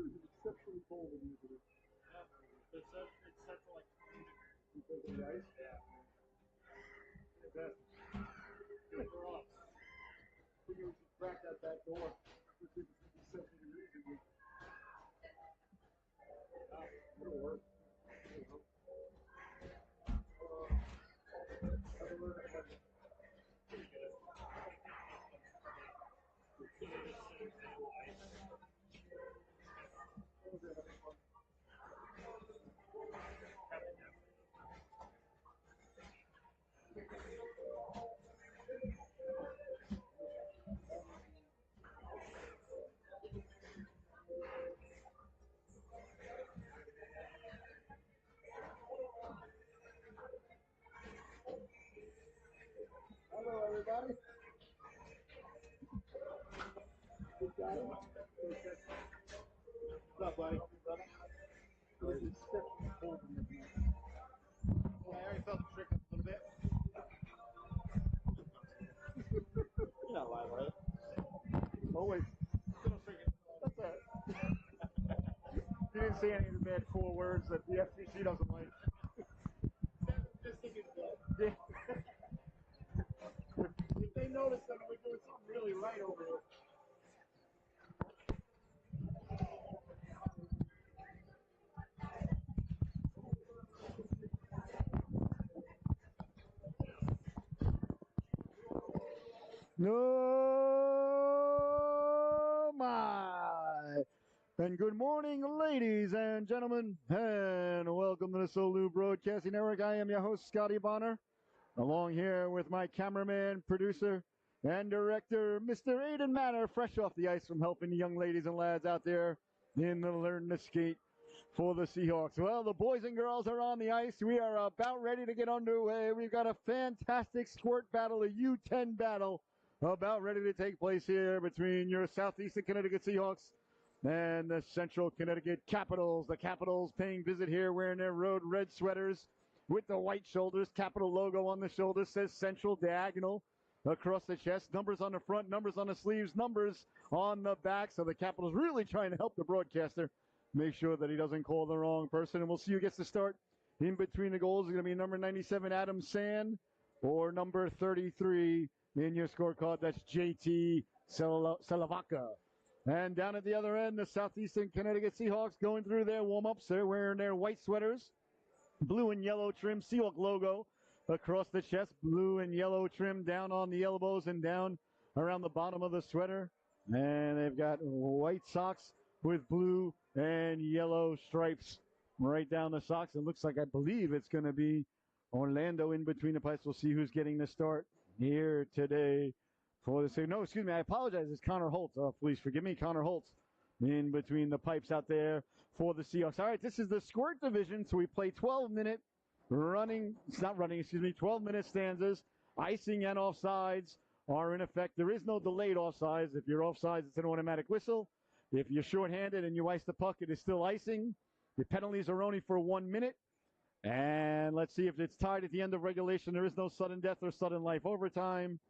is exceptionally cold in here today. It's set to like 20 degrees. Because of the ice? Yeah. Fantastic. Good for us. We should crack that back door. Let's see if it's 70 degrees in here. It'll work. Pretty good. Hello, everybody. Good guy. What's up, buddy? It's exceptionally cold in here tonight. Well, I already felt the trick a little bit. You're not lying, right? Always. Little tricky. That's all right. You didn't say any of the bad 4 words that the FCC doesn't like. Just thinking that Yeah. if they notice that we're doing something really right over here. No, my. And good morning, ladies and gentlemen, and welcome to the Solu Broadcasting Network. I am your host, Scotty Bonner, along here with my cameraman, producer, and director, Mr. Aiden Manor, fresh off the ice from helping the young ladies and lads out there in the learn to skate for the Seahawks. Well, the boys and girls are on the ice. We are about ready to get underway. We've got a fantastic squirt battle, a U10 battle, about ready to take place here between your Southeastern Connecticut Seahawks and the Central Connecticut Capitals. The Capitals paying visit here wearing their road red sweaters with the white shoulders. Capital logo on the shoulder says Central diagonal across the chest. Numbers on the front, numbers on the sleeves, numbers on the back. So the Capitals really trying to help the broadcaster make sure that he doesn't call the wrong person. And we'll see who gets to start in between the goals. It's going to be number 97, Adam Sand, or number 33 in your scorecard. That's JT Salavaka. And down at the other end, the Southeastern Connecticut Seahawks going through their warm-ups. They're wearing their white sweaters, blue and yellow trim, Seahawk logo across the chest, blue and yellow trim down on the elbows and down around the bottom of the sweater. And they've got white socks with blue and yellow stripes right down the socks. It looks like, I believe it's going to be Orlando in between the pipes. We'll see who's getting the start here today for the. No, excuse me, I apologize. It's Connor Holtz. Oh, please forgive me, Connor Holtz in between the pipes out there for the Seahawks. All right, this is the squirt division, so we play 12-minute 12-minute stanzas. Icing and offsides are in effect. There is no delayed offsides. If you're offsides, it's an automatic whistle. If you're shorthanded and you ice the puck, it is still icing. The penalties are only for 1 minute. And let's see if it's tied at the end of regulation. There is no sudden death or sudden life overtime.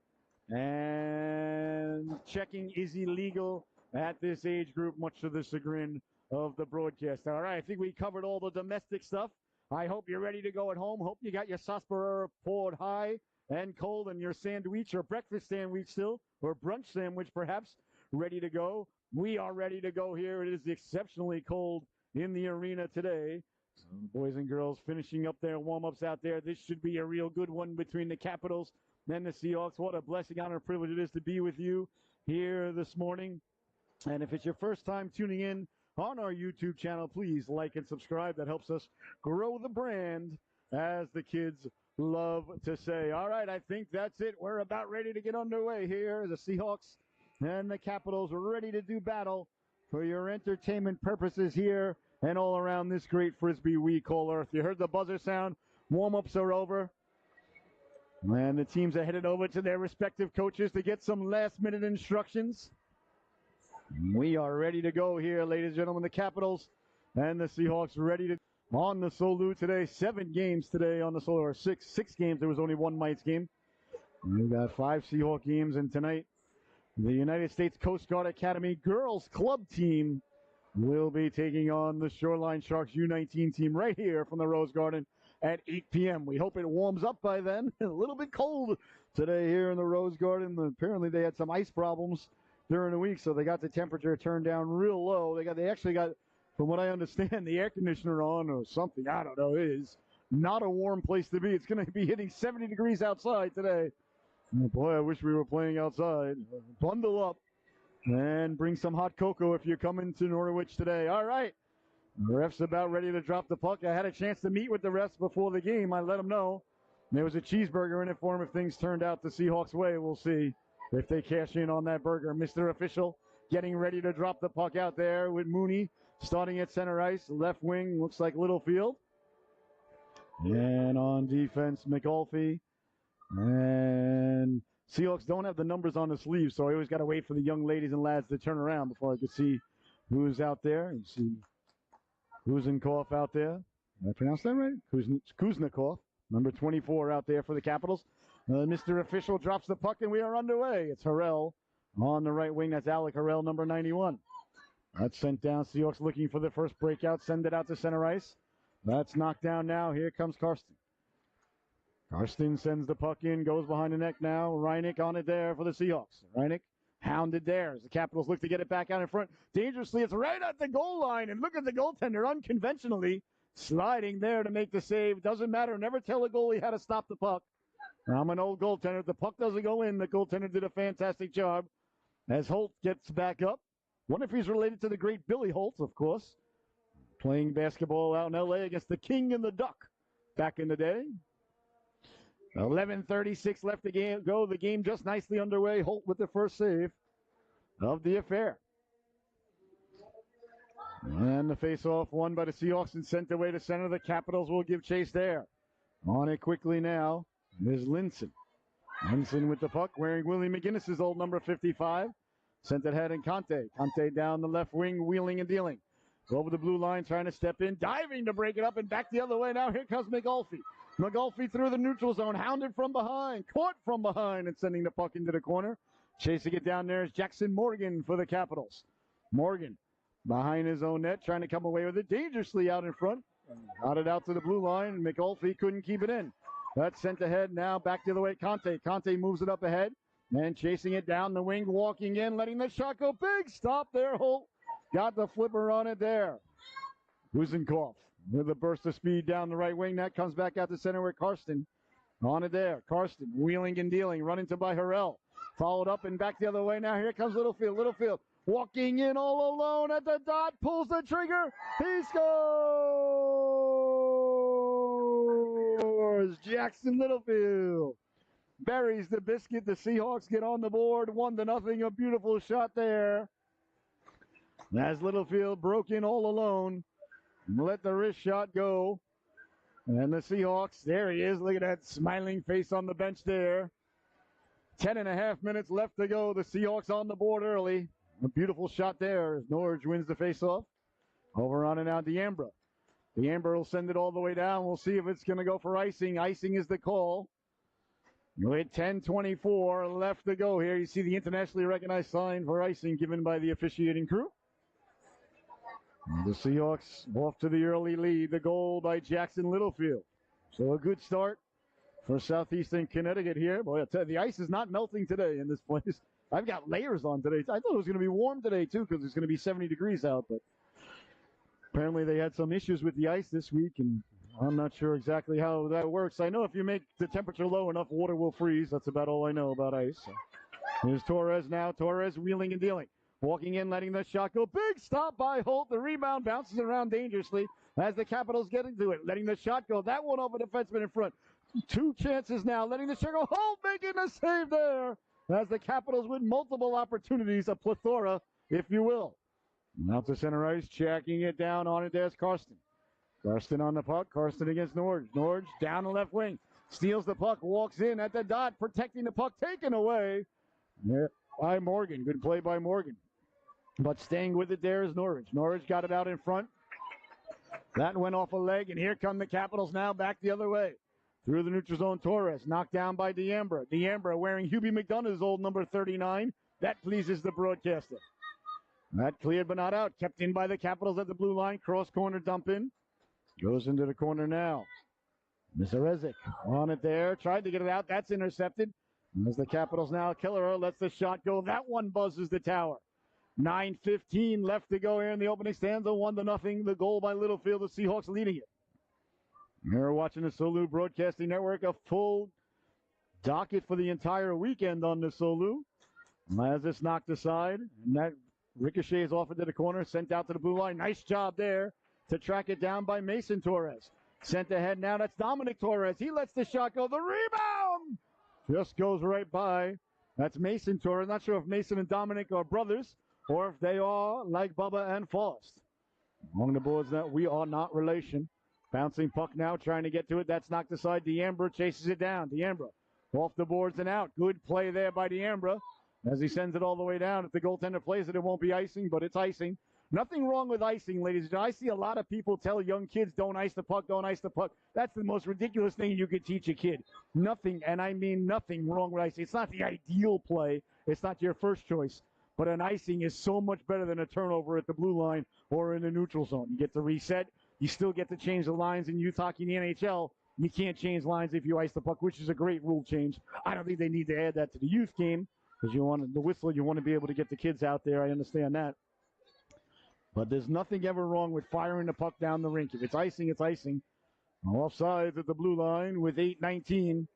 And checking is illegal at this age group, much to the chagrin of the broadcast. All right, I think we covered all the domestic stuff. I hope you're ready to go at home. Hope you got your sarsaparilla poured high and cold and your sandwich or breakfast sandwich still, or brunch sandwich perhaps, ready to go. We are ready to go here. It is exceptionally cold in the arena today. So boys and girls finishing up their warm-ups out there. This should be a real good one between the Capitals and the Seahawks. What a blessing, honor, and privilege it is to be with you here this morning. And if it's your first time tuning in on our YouTube channel, please like and subscribe. That helps us grow the brand, as the kids love to say. All right, I think that's it. We're about ready to get underway here. The Seahawks and the Capitals are ready to do battle for your entertainment purposes here and all around this great Frisbee we call Earth. You heard the buzzer sound. Warm-ups are over. And the teams are headed over to their respective coaches to get some last-minute instructions. We are ready to go here, ladies and gentlemen. The Capitals and the Seahawks ready to on the Solu today. 7 games today on the Solu, or six games. There was only one Mites game. We've got 5 Seahawk games, and tonight the United States Coast Guard Academy girls club team will be taking on the Shoreline Sharks U19 team right here from the Rose Garden at 8 p.m. We hope it warms up by then. A little bit cold today here in the Rose Garden. Apparently they had some ice problems during the week, so they got the temperature turned down real low. They actually got, from what I understand, the air conditioner on or something. I don't know. It is not a warm place to be. It's going to be hitting 70 degrees outside today. Oh boy, I wish we were playing outside. Bundle up and bring some hot cocoa if you're coming to Norwich today. All right. The ref's about ready to drop the puck. I had a chance to meet with the refs before the game. I let them know there was a cheeseburger in it for them if things turned out the Seahawks way. We'll see if they cash in on that burger. Mr. Official getting ready to drop the puck out there with Mooney starting at center ice. Left wing looks like Littlefield. And on defense, McAuliffe. And Seahawks don't have the numbers on the sleeves, so I always got to wait for the young ladies and lads to turn around before I could see who's out there and see Kuznetsov out there. Did I pronounce that right? Kuznetsov, number 24 out there for the Capitals. Mr. Official drops the puck, and we are underway. It's Harrell on the right wing. That's Alec Harrell, number 91. That's sent down. Seahawks looking for the first breakout. Send it out to center ice. That's knocked down now. Here comes Karsten. Karsten sends the puck in, goes behind the neck now. Reineck on it there for the Seahawks. Reineck hounded there as the Capitals look to get it back out in front. Dangerously, it's right at the goal line. And look at the goaltender unconventionally sliding there to make the save. Doesn't matter. Never tell a goalie how to stop the puck. I'm an old goaltender. If the puck doesn't go in, the goaltender did a fantastic job. As Holt gets back up. Wonder if he's related to the great Billy Holt, of course. Playing basketball out in L.A. against the King and the Duck back in the day. 11:36 left to go. The game just nicely underway. Holt with the first save of the affair. And the face-off won by the Seahawks and sent away to center. The Capitals will give chase there. On it quickly now is Linson. Linson with the puck, wearing Willie McGinnis's old number 55. Sent it ahead and Conte. Conte down the left wing, wheeling and dealing. Over the blue line, trying to step in, diving to break it up, and back the other way. Now here comes McAuliffe. McAuliffe through the neutral zone, hounded from behind, caught from behind, and sending the puck into the corner. Chasing it down there is Jackson Morgan for the Capitals. Morgan behind his own net, trying to come away with it, dangerously out in front. Got it out to the blue line. McAuliffe couldn't keep it in. That's sent ahead now, back the other way. Conte moves it up ahead, and chasing it down the wing, walking in, letting the shot go. Big stop there, Holt. Got the flipper on it there. Kuznetsov with a burst of speed down the right wing. That comes back out to center with Karsten. On it there. Karsten wheeling and dealing. Run into by Harrell. Followed up and back the other way. Now here comes Littlefield. Littlefield walking in all alone at the dot. Pulls the trigger. He scores! Jackson Littlefield buries the biscuit. The Seahawks get on the board. 1-0. A beautiful shot there. As Littlefield broke in all alone, let the wrist shot go. And the Seahawks, there he is. Look at that smiling face on the bench there. 10.5 minutes left to go. The Seahawks on the board early. A beautiful shot there as Norwich wins the faceoff. Over on and out D'Ambra. D'Ambra will send it all the way down. We'll see if it's going to go for icing. Icing is the call. With 10:24 left to go here. You see the internationally recognized sign for icing given by the officiating crew. The Seahawks off to the early lead. The goal by Jackson Littlefield. So a good start for southeastern Connecticut here. Boy, I tell you, the ice is not melting today in this place. I've got layers on today. I thought it was going to be warm today, too, because it's going to be 70 degrees out. But apparently they had some issues with the ice this week, and I'm not sure exactly how that works. I know if you make the temperature low enough, water will freeze. That's about all I know about ice. So here's Torres now. Torres wheeling and dealing. Walking in, letting the shot go. Big stop by Holt. The rebound bounces around dangerously as the Capitals get into it. Letting the shot go. That one over the defenseman in front. 2 chances now. Letting the shot go. Holt making the save there as the Capitals with multiple opportunities. A plethora, if you will. Out to center ice. Checking it down on it. There's Karsten. Karsten on the puck. Karsten against Norge. Norge down the left wing. Steals the puck. Walks in at the dot. Protecting the puck. Taken away by Morgan. Good play by Morgan. But staying with it there is Norwich. Norwich got it out in front. That went off a leg, and here come the Capitals now back the other way. Through the neutral zone, Torres knocked down by D'Ambra. D'Ambra wearing Hubie McDonough's old number 39. That pleases the broadcaster. That cleared but not out. Kept in by the Capitals at the blue line. Cross corner dump in. Goes into the corner now. Mizarezic on it there. Tried to get it out. That's intercepted. As the Capitals now, Killerer lets the shot go. That one buzzes the tower. 9:15 left to go here in the opening stanza. 1-0. The goal by Littlefield. The Seahawks leading it. You're watching the Solu Broadcasting Network. A full docket for the entire weekend on the Solu. As it's knocked aside, and that ricochets off into the corner, sent out to the blue line. Nice job there to track it down by Mason Torres. Sent ahead now. That's Dominic Torres. He lets the shot go. The rebound just goes right by. That's Mason Torres. Not sure if Mason and Dominic are brothers or if they are like Bubba and Faust. Among the boards that we are not relation. Bouncing puck now, trying to get to it. That's knocked aside. D'Ambra chases it down. D'Ambra off the boards and out. Good play there by D'Ambra as he sends it all the way down. If the goaltender plays it, it won't be icing, but it's icing. Nothing wrong with icing, ladies and gentlemen. I see a lot of people tell young kids, don't ice the puck, don't ice the puck. That's the most ridiculous thing you could teach a kid. Nothing, and I mean nothing wrong with icing. It's not the ideal play. It's not your first choice. But an icing is so much better than a turnover at the blue line or in the neutral zone. You get to reset. You still get to change the lines in youth hockey in the NHL. You can't change lines if you ice the puck, which is a great rule change. I don't think they need to add that to the youth game because you want the whistle. You want to be able to get the kids out there. I understand that. But there's nothing ever wrong with firing the puck down the rink. If it's icing, it's icing. Offsides at the blue line with 8:19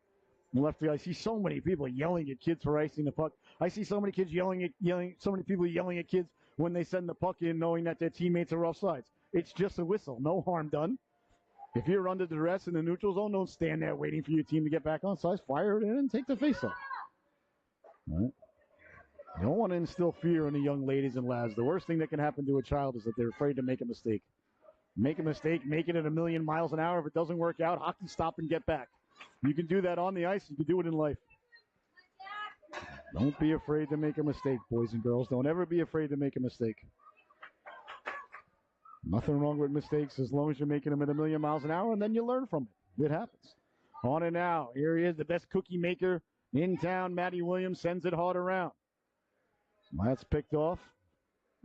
left. I see so many people yelling at kids for icing the puck. I see so many kids so many people yelling at kids when they send the puck in knowing that their teammates are offsides. It's just a whistle. No harm done. If you're under duress in the neutral zone, don't stand there waiting for your team to get back on size. Fire it in and take the face off. All right. You don't want to instill fear in the young ladies and lads. The worst thing that can happen to a child is that they're afraid to make a mistake. Make a mistake, make it at 1,000,000 miles an hour. If it doesn't work out, hockey, stop and get back. You can do that on the ice. You can do it in life. Don't be afraid to make a mistake, boys and girls. Don't ever be afraid to make a mistake. Nothing wrong with mistakes as long as you're making them at 1,000,000 miles an hour, and then you learn from it. It happens. On and now. Here he is, the best cookie maker in town. Matty Williams sends it hard around. That's picked off.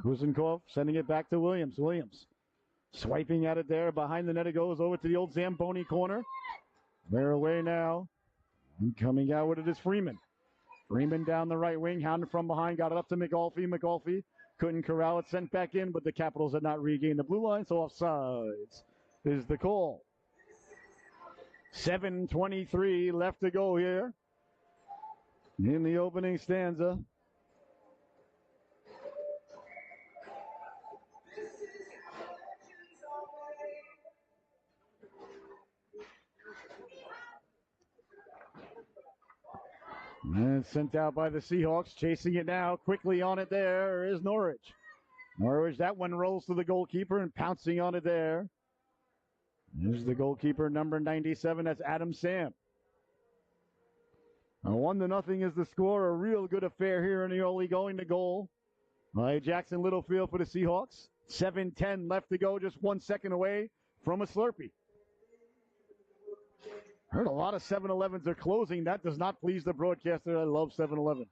Kuzenkov sending it back to Williams. Williams swiping at it there. Behind the net it goes over to the old Zamboni corner. They're away now. And coming out with it is Freeman. Freeman down the right wing. Hounded from behind. Got it up to McAuliffe. McAuliffe couldn't corral it. Sent back in, but the Capitals had not regained the blue line. So offsides is the call. 7:23 left to go here in the opening stanza. And sent out by the Seahawks. Chasing it now. Quickly on it there is Norwich. Norwich, that one rolls to the goalkeeper and pouncing on it there. There's the goalkeeper, number 97. That's Adam Sam. 1-0 is the score. A real good affair here in the early going to goal by Jackson Littlefield for the Seahawks. 7:10 left to go. Just 1 second away from a Slurpee. Heard a lot of 7-Elevens are closing. That does not please the broadcaster. I love 7-Eleven.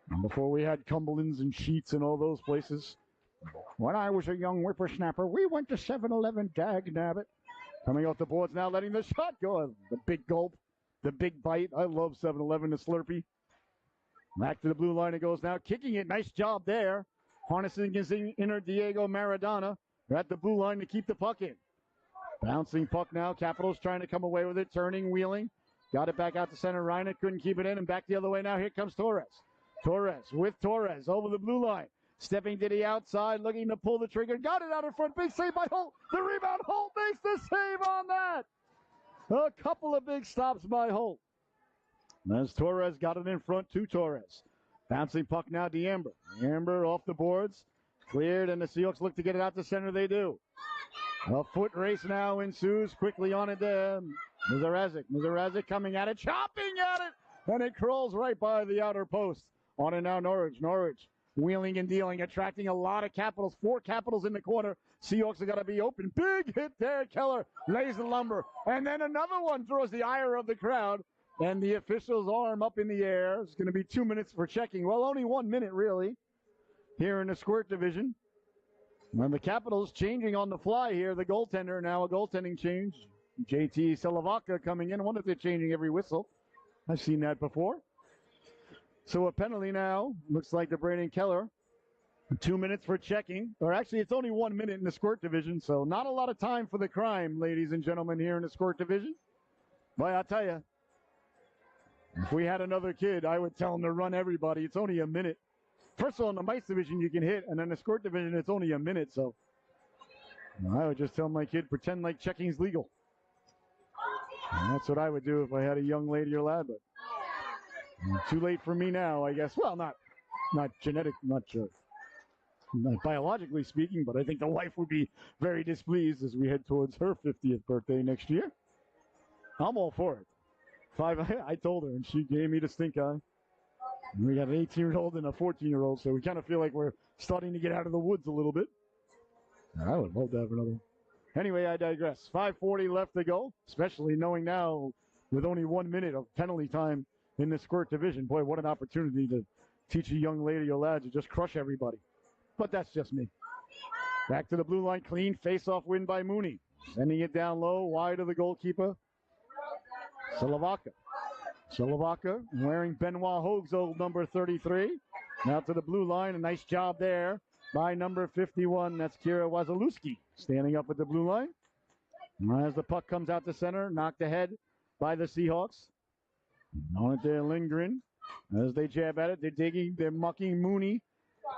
And before we had Cumberland's and Sheets and all those places. When I was a young whippersnapper, we went to 7-Eleven, dag nabbit. Coming off the boards now, letting the shot go. The big gulp, the big bite. I love 7-Eleven, the Slurpee. Back to the blue line it goes now. Kicking it. Nice job there. Harnessing his inner Diego Maradona. They're at the blue line to keep the puck in. Bouncing puck now. Capitals trying to come away with it. Turning, wheeling. Got it back out to center. Reinert couldn't keep it in. And back the other way now. Here comes Torres. Torres with Torres over the blue line. Stepping to the outside. Looking to pull the trigger. Got it out in front. Big save by Holt. The rebound. Holt makes the save on that. A couple of big stops by Holt. As Torres got it in front to Torres. Bouncing puck now. D'Ambra. D'Ambra off the boards. Cleared. And the Seahawks look to get it out to center. They do. A foot race now ensues. Quickly on it there. Mizarezic coming at it. Chopping at it. And it crawls right by the outer post. On and now Norwich. Norwich wheeling and dealing. Attracting a lot of Capitals. 4 Capitals in the corner. Seahawks have got to be open. Big hit there. Keller lays the lumber. And then another one throws the ire of the crowd. And the official's arm up in the air. It's going to be 2 minutes for checking. Well, only 1 minute, really. here in the Squirt division. And the Capitals changing on the fly here. The goaltender now a goaltending change. JT Seahawks coming in. I wonder if they're changing every whistle. I've seen that before. So a penalty now. Looks like the Braden Keller. 2 minutes for checking. Or actually, it's only 1 minute in the Squirt division. So not a lot of time for the crime, ladies and gentlemen, here in the Squirt division. But I'll tell you, if we had another kid, I would tell him to run everybody. It's only a minute. First of all, in the mice division, you can hit. And in the Squirt division, it's only a minute. So I would just tell my kid, pretend like checking's legal. And that's what I would do if I had a young lady or lad. But too late for me now, I guess. Well, not genetic, not biologically speaking, but I think the wife would be very displeased as we head towards her 50th birthday next year. I'm all for it. I told her, and she gave me the stink eye. We got an 18-year-old and a 14-year-old, so we kind of feel like we're starting to get out of the woods a little bit. I would love to have another one. Anyway, I digress. 5:40 left to go, especially knowing now with only 1 minute of penalty time in the Squirt division. Boy, what an opportunity to teach a young lady or lad to just crush everybody. But that's just me. Back to the blue line, clean face-off win by Mooney. Sending it down low, wide of the goalkeeper. Seahawks wearing Benoit Hogue's old number 33. Now to the blue line, a nice job there by number 51. That's Kira Wasilewski standing up at the blue line. As the puck comes out to center, knocked ahead by the Seahawks. On it there, Lindgren. As they jab at it, they're digging, they're mucking Mooney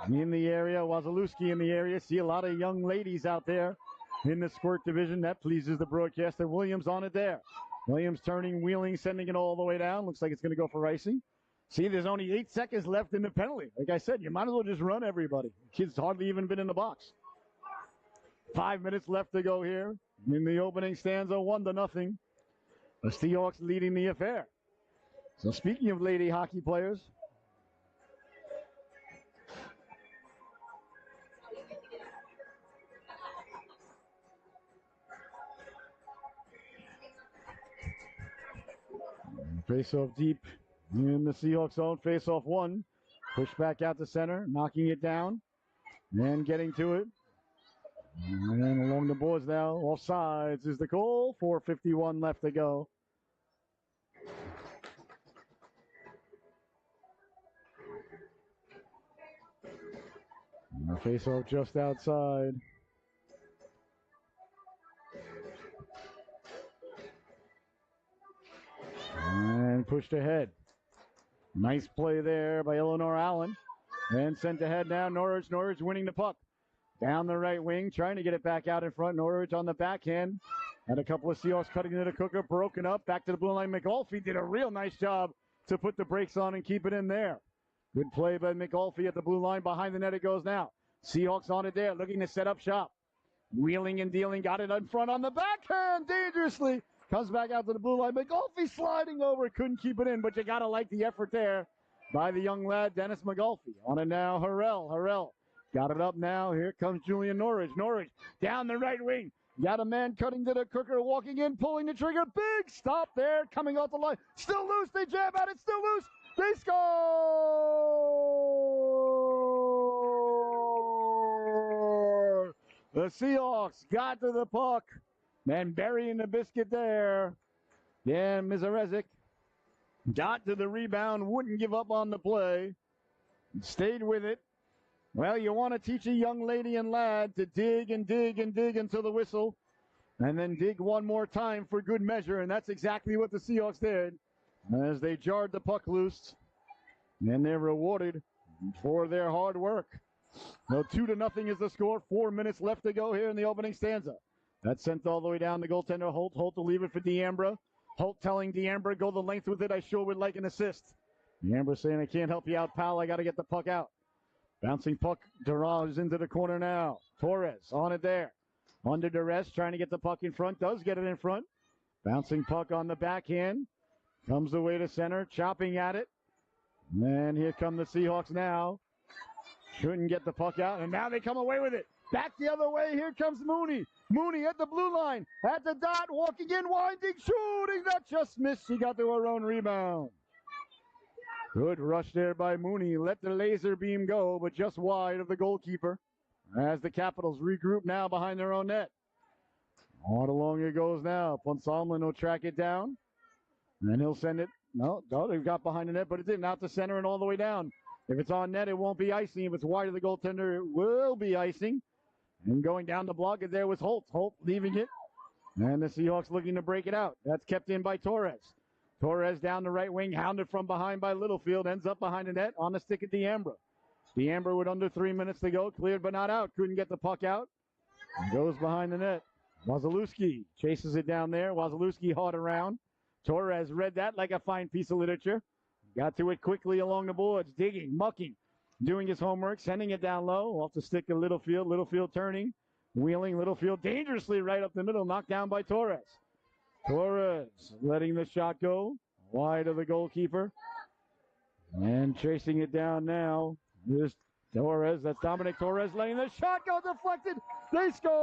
in the area, Wasilewski in the area. See a lot of young ladies out there in the Squirt division. That pleases the broadcaster. Williams on it there. Williams turning, wheeling, sending it all the way down. Looks like it's going to go for icing. See, there's only 8 seconds left in the penalty. Like I said, you might as well just run everybody. Kid's hardly even been in the box. 5 minutes left to go here in the opening stanza, 1-0. The Seahawks leading the affair. So speaking of lady hockey players, face-off deep in the Seahawks zone. Face-off 1. Push back out to center, knocking it down and getting to it. And along the boards now, off sides is the goal. 4:51 left to go. And the face-off just outside. And pushed ahead. Nice play there by Eleanor Allen. And sent ahead now. Norwich winning the puck. Down the right wing, trying to get it back out in front. Norwich on the backhand. And a couple of Seahawks cutting into the cooker. Broken up. Back to the blue line. McAuliffe did a real nice job to put the brakes on and keep it in there. Good play by McAuliffe at the blue line. Behind the net it goes now. Seahawks on it there. Looking to set up shop. Wheeling and dealing. Got it in front on the backhand. Dangerously. Comes back out to the blue line. McAuliffe sliding over. Couldn't keep it in, but you got to like the effort there by the young lad, Dennis McAuliffe. On it now, Harrell. Got it up now. Here comes Julian Norwich. Norwich down the right wing. Got a man cutting to the cooker, walking in, pulling the trigger. Big stop there, coming off the line. Still loose. They jab at it. Still loose. They score! The Seahawks got to the puck. And burying the biscuit there. Yeah, Mizarezic got to the rebound, wouldn't give up on the play. Stayed with it. Well, you want to teach a young lady and lad to dig and dig and dig until the whistle. And then dig one more time for good measure. And that's exactly what the Seahawks did as they jarred the puck loose. And they're rewarded for their hard work. So 2-0 is the score. 4 minutes left to go here in the opening stanza. That's sent all the way down to goaltender Holt. Holt to leave it for D'Ambra. Holt telling D'Ambra, go the length with it. I sure would like an assist. D'Ambra saying, I can't help you out, pal. I got to get the puck out. Bouncing puck. Durage into the corner now. Torres on it there. Under duress, trying to get the puck in front. Does get it in front. Bouncing puck on the backhand. Comes away to center. Chopping at it. And here come the Seahawks now. Couldn't get the puck out. And now they come away with it. Back the other way. Here comes Mooney. Mooney at the blue line. At the dot. Walking in. Winding. Shooting. That just missed. She got to her own rebound. Good rush there by Mooney. Let the laser beam go, but just wide of the goalkeeper. As the Capitals regroup now behind their own net. On along it goes now. Ponsalmlin will track it down. And he'll send it. No, they've got behind the net, but it didn't. Out to center and all the way down. If it's on net, it won't be icing. If it's wide of the goaltender, it will be icing. And going down the block, there was Holt. Holt leaving it. And the Seahawks looking to break it out. That's kept in by Torres. Torres down the right wing, hounded from behind by Littlefield. Ends up behind the net on the stick of D'Ambra. D'Ambra with under 3 minutes to go. Cleared but not out. Couldn't get the puck out. And goes behind the net. Wasilewski chases it down there. Wasilewski hard around. Torres read that like a fine piece of literature. Got to it quickly along the boards. Digging, mucking, doing his homework. Sending it down low. Off the stick of Littlefield. Littlefield turning. Wheeling Littlefield dangerously right up the middle. Knocked down by Torres. Torres letting the shot go. Wide of the goalkeeper. And chasing it down now. This Torres. That's Dominic Torres letting the shot go. Deflected. They score!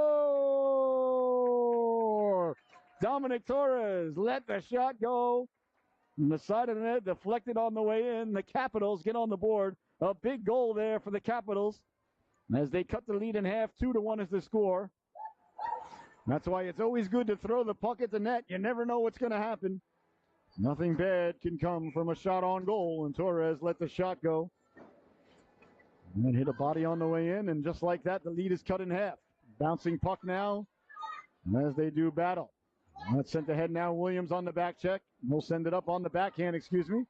Dominic Torres let the shot go. On the side of the net. Deflected on the way in. The Capitals get on the board. A big goal there for the Capitals. As they cut the lead in half. 2-1 is the score. That's why it's always good to throw the puck at the net. You never know what's going to happen. Nothing bad can come from a shot on goal, and Torres let the shot go. And then hit a body on the way in, and just like that, the lead is cut in half. Bouncing puck now, as they do battle. That's sent ahead now. Williams on the back check. We'll send it up on the backhand, excuse me.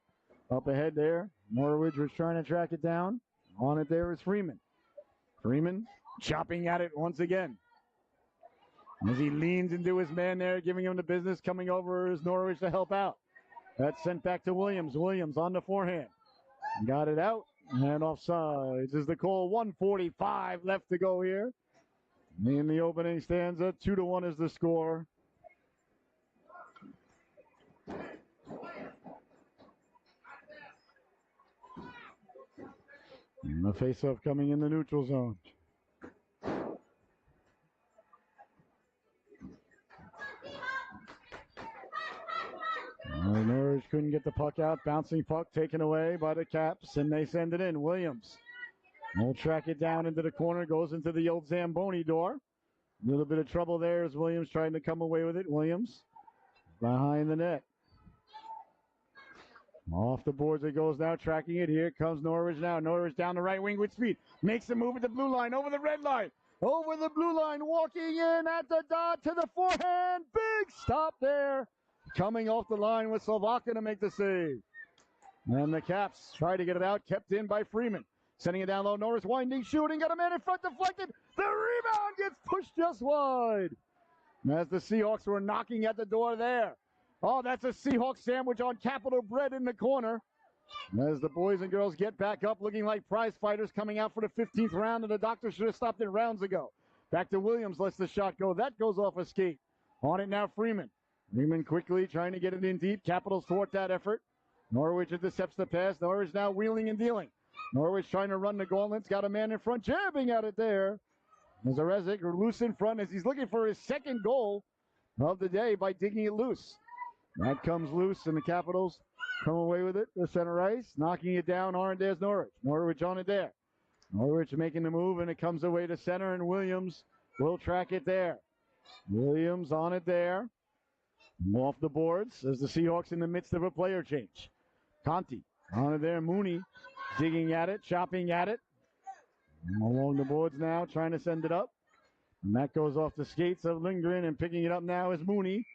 Up ahead there. Norwich was trying to track it down. On it there is Freeman. Freeman chopping at it once again. As he leans into his man there, giving him the business, coming over is Norwich to help out. That's sent back to Williams. Williams on the forehand. Got it out. And offsides is the call. 1:45 left to go here. In the opening stanza, 2-1 is the score. And the faceoff coming in the neutral zone. Norwich couldn't get the puck out. Bouncing puck taken away by the Caps, and they send it in. Williams will track it down into the corner. Goes into the old Zamboni door. A little bit of trouble there as Williams trying to come away with it. Williams behind the net. Off the boards it goes now, tracking it. Here comes Norwich now. Norwich down the right wing with speed. Makes a move at the blue line, over the red line. Over the blue line, walking in at the dot to the forehand. Big stop there. Coming off the line with Slovaka to make the save. And the Caps try to get it out. Kept in by Freeman. Sending it down low. Norris winding, shooting. Got a man in front, deflected. The rebound gets pushed just wide. As the Seahawks were knocking at the door there. Oh, that's a Seahawks sandwich on Capital Bread in the corner. As the boys and girls get back up, looking like prize fighters coming out for the 15th round, and the doctor should have stopped it rounds ago. Back to Williams, lets the shot go. That goes off a skate. On it now, Freeman. Freeman quickly trying to get it in deep. Capitals thwart that effort. Norwich intercepts the pass. Norwich now wheeling and dealing. Norwich trying to run the gauntlets. Got a man in front, jabbing at it there. Zarezic loose in front as he's looking for his second goal of the day by digging it loose. That comes loose, and the Capitals come away with it. The center ice, knocking it down. There's Norwich. Norwich on it there. Norwich making the move, and it comes away to center, and Williams will track it there. Williams on it there. Off the boards as the Seahawks in the midst of a player change. Conti on it there. Mooney digging at it, chopping at it. Along the boards now, trying to send it up. And that goes off the skates of Lindgren, and picking it up now is Mooney.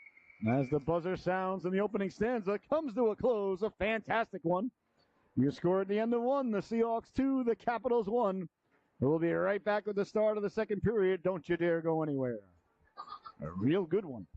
As the buzzer sounds and the opening stanza comes to a close, a fantastic one. You score at the end of one, the Seahawks 2, the Capitals 1. We'll be right back with the start of the second period. Don't you dare go anywhere. A real good one.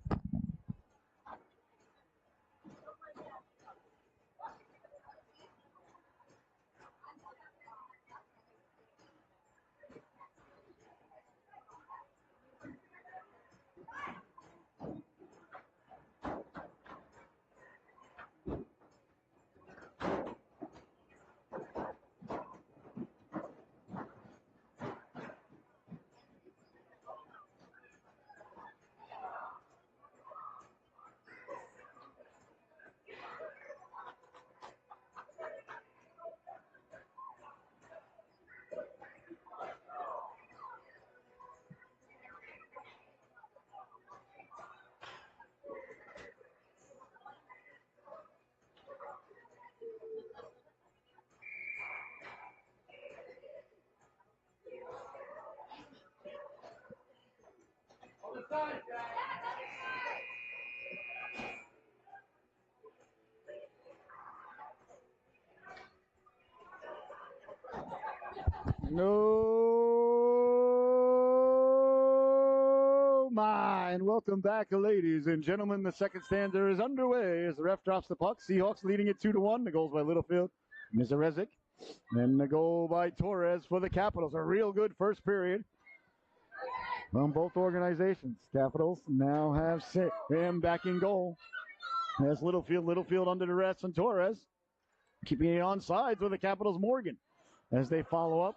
No, my, and welcome back, ladies and gentlemen. The second stanza is underway as the ref drops the puck. Seahawks leading it 2-1. The goals by Littlefield, Mizarezic, and the goal by Torres for the Capitals. A real good first period from both organizations. Capitals now have Sam back in goal. There's Littlefield under duress, and Torres keeping it on sides with the Capitals. Morgan as they follow up.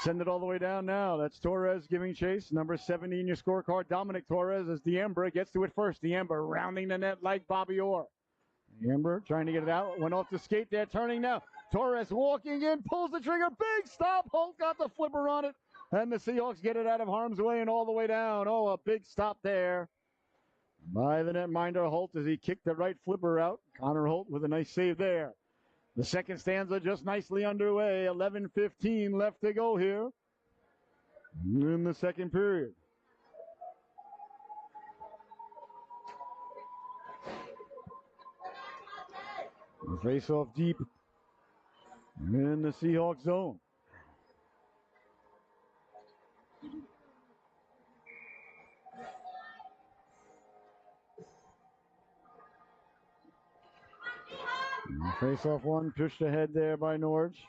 Send it all the way down now. That's Torres giving chase. Number 70 in your scorecard, Dominic Torres, as Diembra gets to it first. Diembra rounding the net like Bobby Orr. Diembra trying to get it out. Went off the skate there, turning now. Torres walking in, pulls the trigger. Big stop. Holt got the flipper on it. And the Seahawks get it out of harm's way and all the way down. Oh, a big stop there by the netminder Holt as he kicked the right flipper out. Connor Holt with a nice save there. The second stanza just nicely underway. 11:15 left to go here in the second period. Face off deep in the Seahawks zone. Face off one, pushed ahead there by Norge.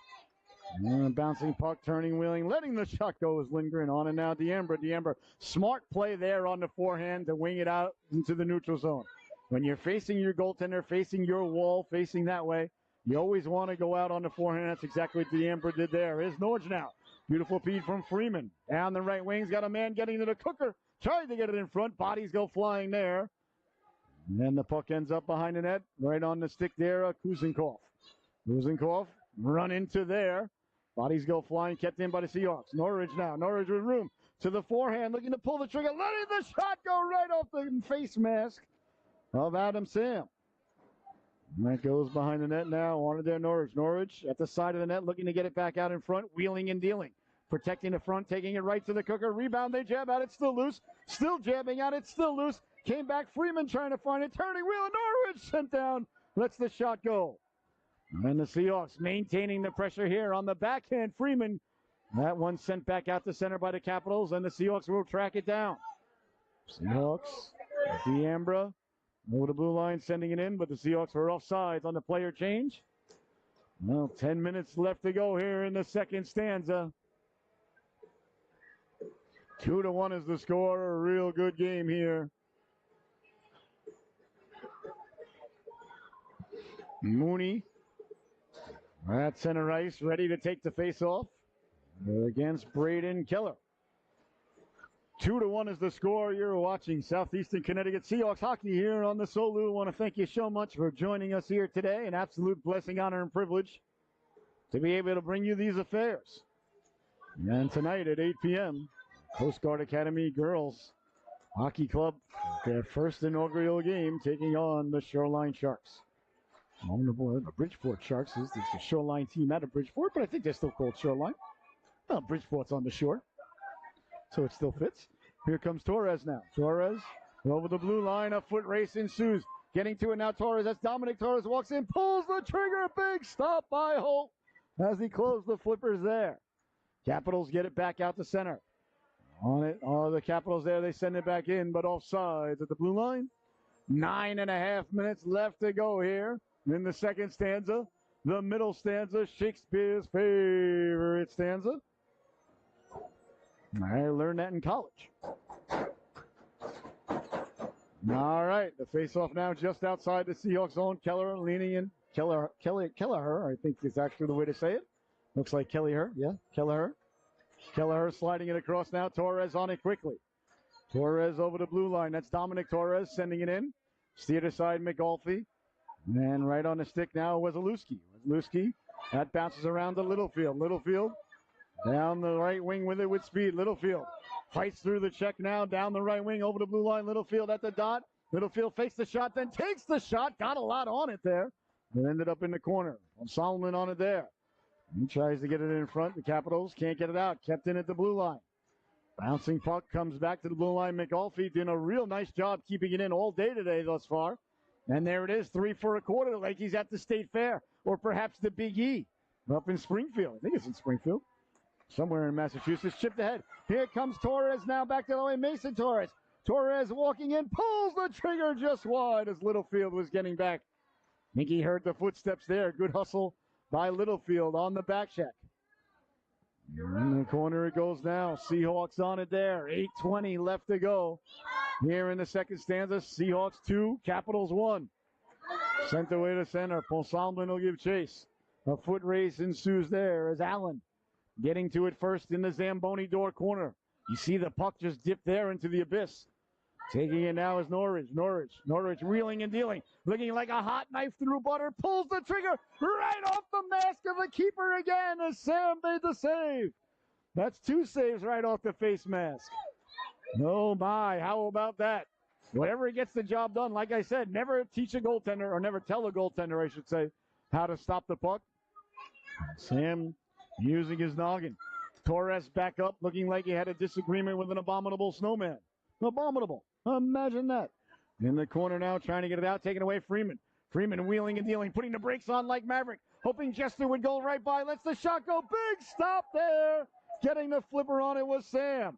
Bouncing puck, turning, wheeling, letting the shot go is Lindgren. On and now Diembra. Smart play there on the forehand to wing it out into the neutral zone. When you're facing your goaltender, facing your wall, facing that way, you always want to go out on the forehand. That's exactly what Diembra did there. Here's Norge now. Beautiful feed from Freeman. Down the right wing's got a man getting to the cooker. Tried to get it in front. Bodies go flying there. And the puck ends up behind the net. Right on the stick there, Kuzenkov. Kuzenkov run into there. Bodies go flying, kept in by the Seahawks. Norridge now. Norridge with room to the forehand, looking to pull the trigger. Letting the shot go right off the face mask of Adam Sam. And that goes behind the net now. Wanted there, Norridge. Norridge at the side of the net, looking to get it back out in front. Wheeling and dealing. Protecting the front, taking it right to the cooker. Rebound, they jab at it, still loose. Still jabbing at it, still loose. Came back, Freeman trying to find it. Turning wheel, and Norridge sent down. Lets the shot go. And the Seahawks maintaining the pressure here on the backhand. Freeman. That one sent back out to center by the Capitals, and the Seahawks will track it down. Seahawks, Diembra, over the blue line, sending it in, but the Seahawks were offsides on the player change. Well, 10 minutes left to go here in the second stanza. 2-1 is the score. A real good game here. Mooney at center ice, ready to take the face-off against Braden Keller. 2-1 is the score. You're watching Southeastern Connecticut Seahawks hockey here on the Solu. I want to thank you so much for joining us here today. An absolute blessing, honor, and privilege to be able to bring you these affairs. And tonight at 8 p.m., Coast Guard Academy Girls Hockey Club, their first inaugural game, taking on the Shoreline Sharks. On the board, the Bridgeport Sharks is the Shoreline team out of Bridgeport, but I think they're still called Shoreline. Well, Bridgeport's on the shore, so it still fits. Here comes Torres now. Torres over the blue line. A foot race ensues. Getting to it now, Torres. That's Dominic Torres. Walks in, pulls the trigger. Big stop by Holt as he closed the flippers there. Capitals get it back out to center. On it, the Capitals there. They send it back in, but offsides at the blue line. 9.5 minutes left to go here in the second stanza. The middle stanza, Shakespeare's favorite stanza. I learned that in college. All right, the face-off now just outside the Seahawks zone. Keller leaning in. Kelleher, I think is actually the way to say it. Looks like Kelleher, yeah, Kelleher. Kelleher sliding it across now. Torres on it quickly. Torres over the blue line. That's Dominic Torres sending it in. Steered aside McAuliffe. And right on the stick now was Wasilewski. That bounces around to Littlefield. Littlefield down the right wing with it with speed. Littlefield fights through the check now. Down the right wing over the blue line. Littlefield at the dot. Littlefield fakes the shot, then takes the shot. Got a lot on it there. It ended up in the corner. Solomon on it there. He tries to get it in front. The Capitals can't get it out. Kept in at the blue line. Bouncing puck comes back to the blue line. McAuliffe doing a real nice job keeping it in all day today thus far. And there it is, 3 for a quarter, like he's at the State Fair or perhaps the Big E up in Springfield. I think it's in Springfield, somewhere in Massachusetts. Chipped ahead. Here comes Torres now back the other way. Mason Torres. Torres walking in, pulls the trigger just wide as Littlefield was getting back. I think he heard the footsteps there. Good hustle by Littlefield on the back check. In the corner it goes now. Seahawks on it there. 8:20 left to go. Here in the second stanza, Seahawks 2, Capitals 1. Sent away to center. Ponsaldin will give chase. A foot race ensues there as Allen getting to it first in the Zamboni door corner. You see the puck just dip there into the abyss. Taking it now is Norridge. Norridge wheeling and dealing. Looking like a hot knife through butter. Pulls the trigger right off the mask of the keeper again as Sam made the save. That's 2 saves right off the face mask. Oh my, how about that? Whatever gets the job done, like I said, never teach a goaltender, or never tell a goaltender, I should say, how to stop the puck. Sam using his noggin. Torres back up, looking like he had a disagreement with an abominable snowman. Abominable. Imagine that. In the corner now, trying to get it out, taking away Freeman. Freeman wheeling and dealing, putting the brakes on like Maverick, hoping Jester would go right by. Lets the shot go. Big stop there. Getting the flipper on it was Sam.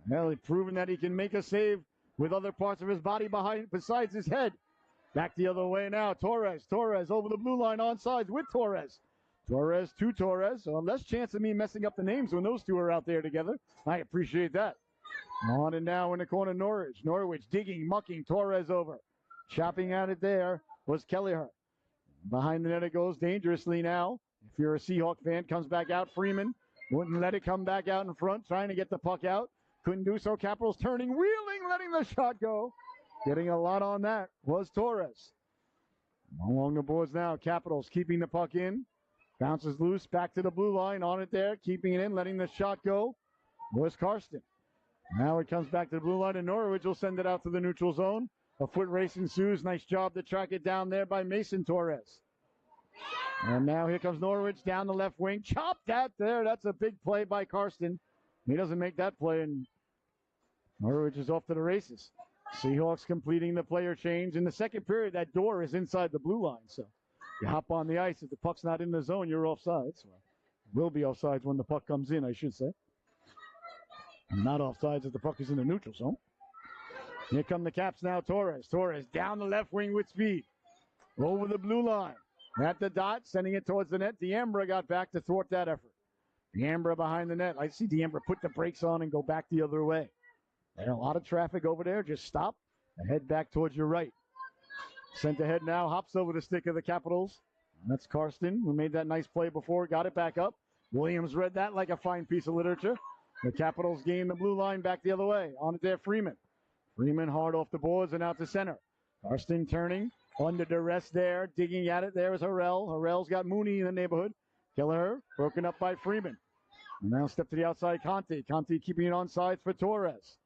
Well, he's proven that he can make a save with other parts of his body behind, besides his head. Back the other way now. Torres over the blue line on sides with Torres. Torres to Torres. So less chance of me messing up the names when those two are out there together. I appreciate that. On and now in the corner, Norwich digging, mucking Torres over. Chopping at it there was Kelleher. Behind the net it goes dangerously now. If you're a Seahawk fan, comes back out. Freeman wouldn't let it come back out in front, trying to get the puck out. Couldn't do so. Capitals turning, wheeling, letting the shot go. Getting a lot on that was Torres. Along the boards now, Capitals keeping the puck in. Bounces loose, back to the blue line, on it there, keeping it in, letting the shot go was Karsten. Now it comes back to the blue line, and Norwich will send it out to the neutral zone. A foot race ensues. Nice job to track it down there by Mason Torres. And now here comes Norwich down the left wing. Chop that there. That's a big play by Karsten. He doesn't make that play, and Norwich is off to the races. Seahawks completing the player change. In the second period, that door is inside the blue line, so you hop on the ice. If the puck's not in the zone, you're offsides. Well, will be offsides when the puck comes in, I should say. Not offsides if the puck is in the neutral zone. Here come the Caps now. Torres down the left wing with speed. Over the blue line. At the dot, sending it towards the net. Diambra got back to thwart that effort. Diambra behind the net. I see Diambra put the brakes on and go back the other way. There's a lot of traffic over there. Just stop and head back towards your right. Sent ahead now. Hops over the stick of the Capitals. That's Karsten, who made that nice play before. Got it back up. Williams read that like a fine piece of literature. The Capitals gain the blue line back the other way. On it there, Freeman. Freeman hard off the boards and out to center. Karsten turning. Under duress there. Digging at it. There is Harrell. Harrell's got Mooney in the neighborhood. Kelleher broken up by Freeman. And now step to the outside, Conte. Conte keeping it on sides for Torres.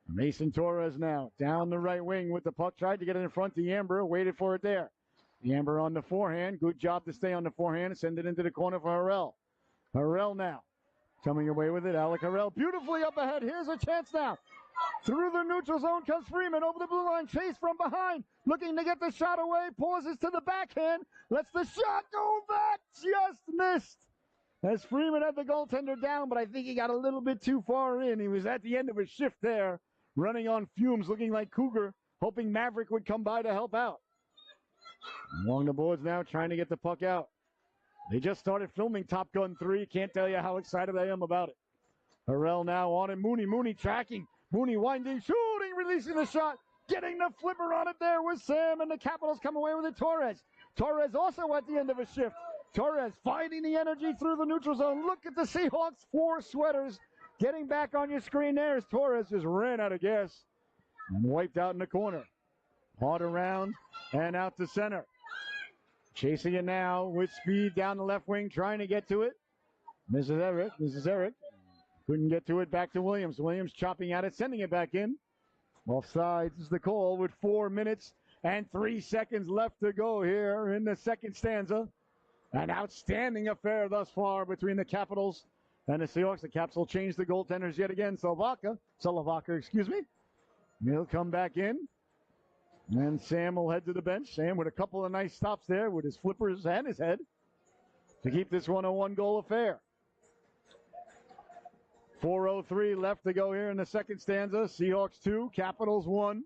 Mason Torres now down the right wing with the puck. Tried to get it in front. Diambra waited for it there. Diambra on the forehand. Good job to stay on the forehand and send it into the corner for Harrell. Harrell now coming away with it. Alec Harrell beautifully up ahead. Here's a chance now. Through the neutral zone comes Freeman over the blue line. Chase from behind. Looking to get the shot away. Pauses to the backhand. Lets the shot go. That just missed. As Freeman had the goaltender down, but I think he got a little bit too far in. He was at the end of his shift there, running on fumes, looking like Cougar, hoping Maverick would come by to help out. Along the boards now, trying to get the puck out. They just started filming Top Gun 3. Can't tell you how excited I am about it. Harrell now on it. Mooney tracking. Mooney winding, shooting, releasing the shot. Getting the flipper on it there with Sam, and the Capitals come away with it. Torres also at the end of his shift. Torres finding the energy through the neutral zone. Look at the Seahawks 4 sweaters getting back on your screen there as Torres just ran out of gas and wiped out in the corner. Hard around and out to center. Chasing it now with speed down the left wing, trying to get to it. Mrs. Eric. Couldn't get to it. Back to Williams. Williams chopping at it, sending it back in. Offsides is the call with 4 minutes and 3 seconds left to go here in the second stanza. An outstanding affair thus far between the Capitals And the Seahawks, the Caps will change the goaltenders yet again. Salavaca, excuse me. He'll come back in. And Sam will head to the bench. Sam with a couple of nice stops there with his flippers and his head to keep this one a one-goal affair. 4:03 left to go here in the second stanza. Seahawks 2, Capitals 1.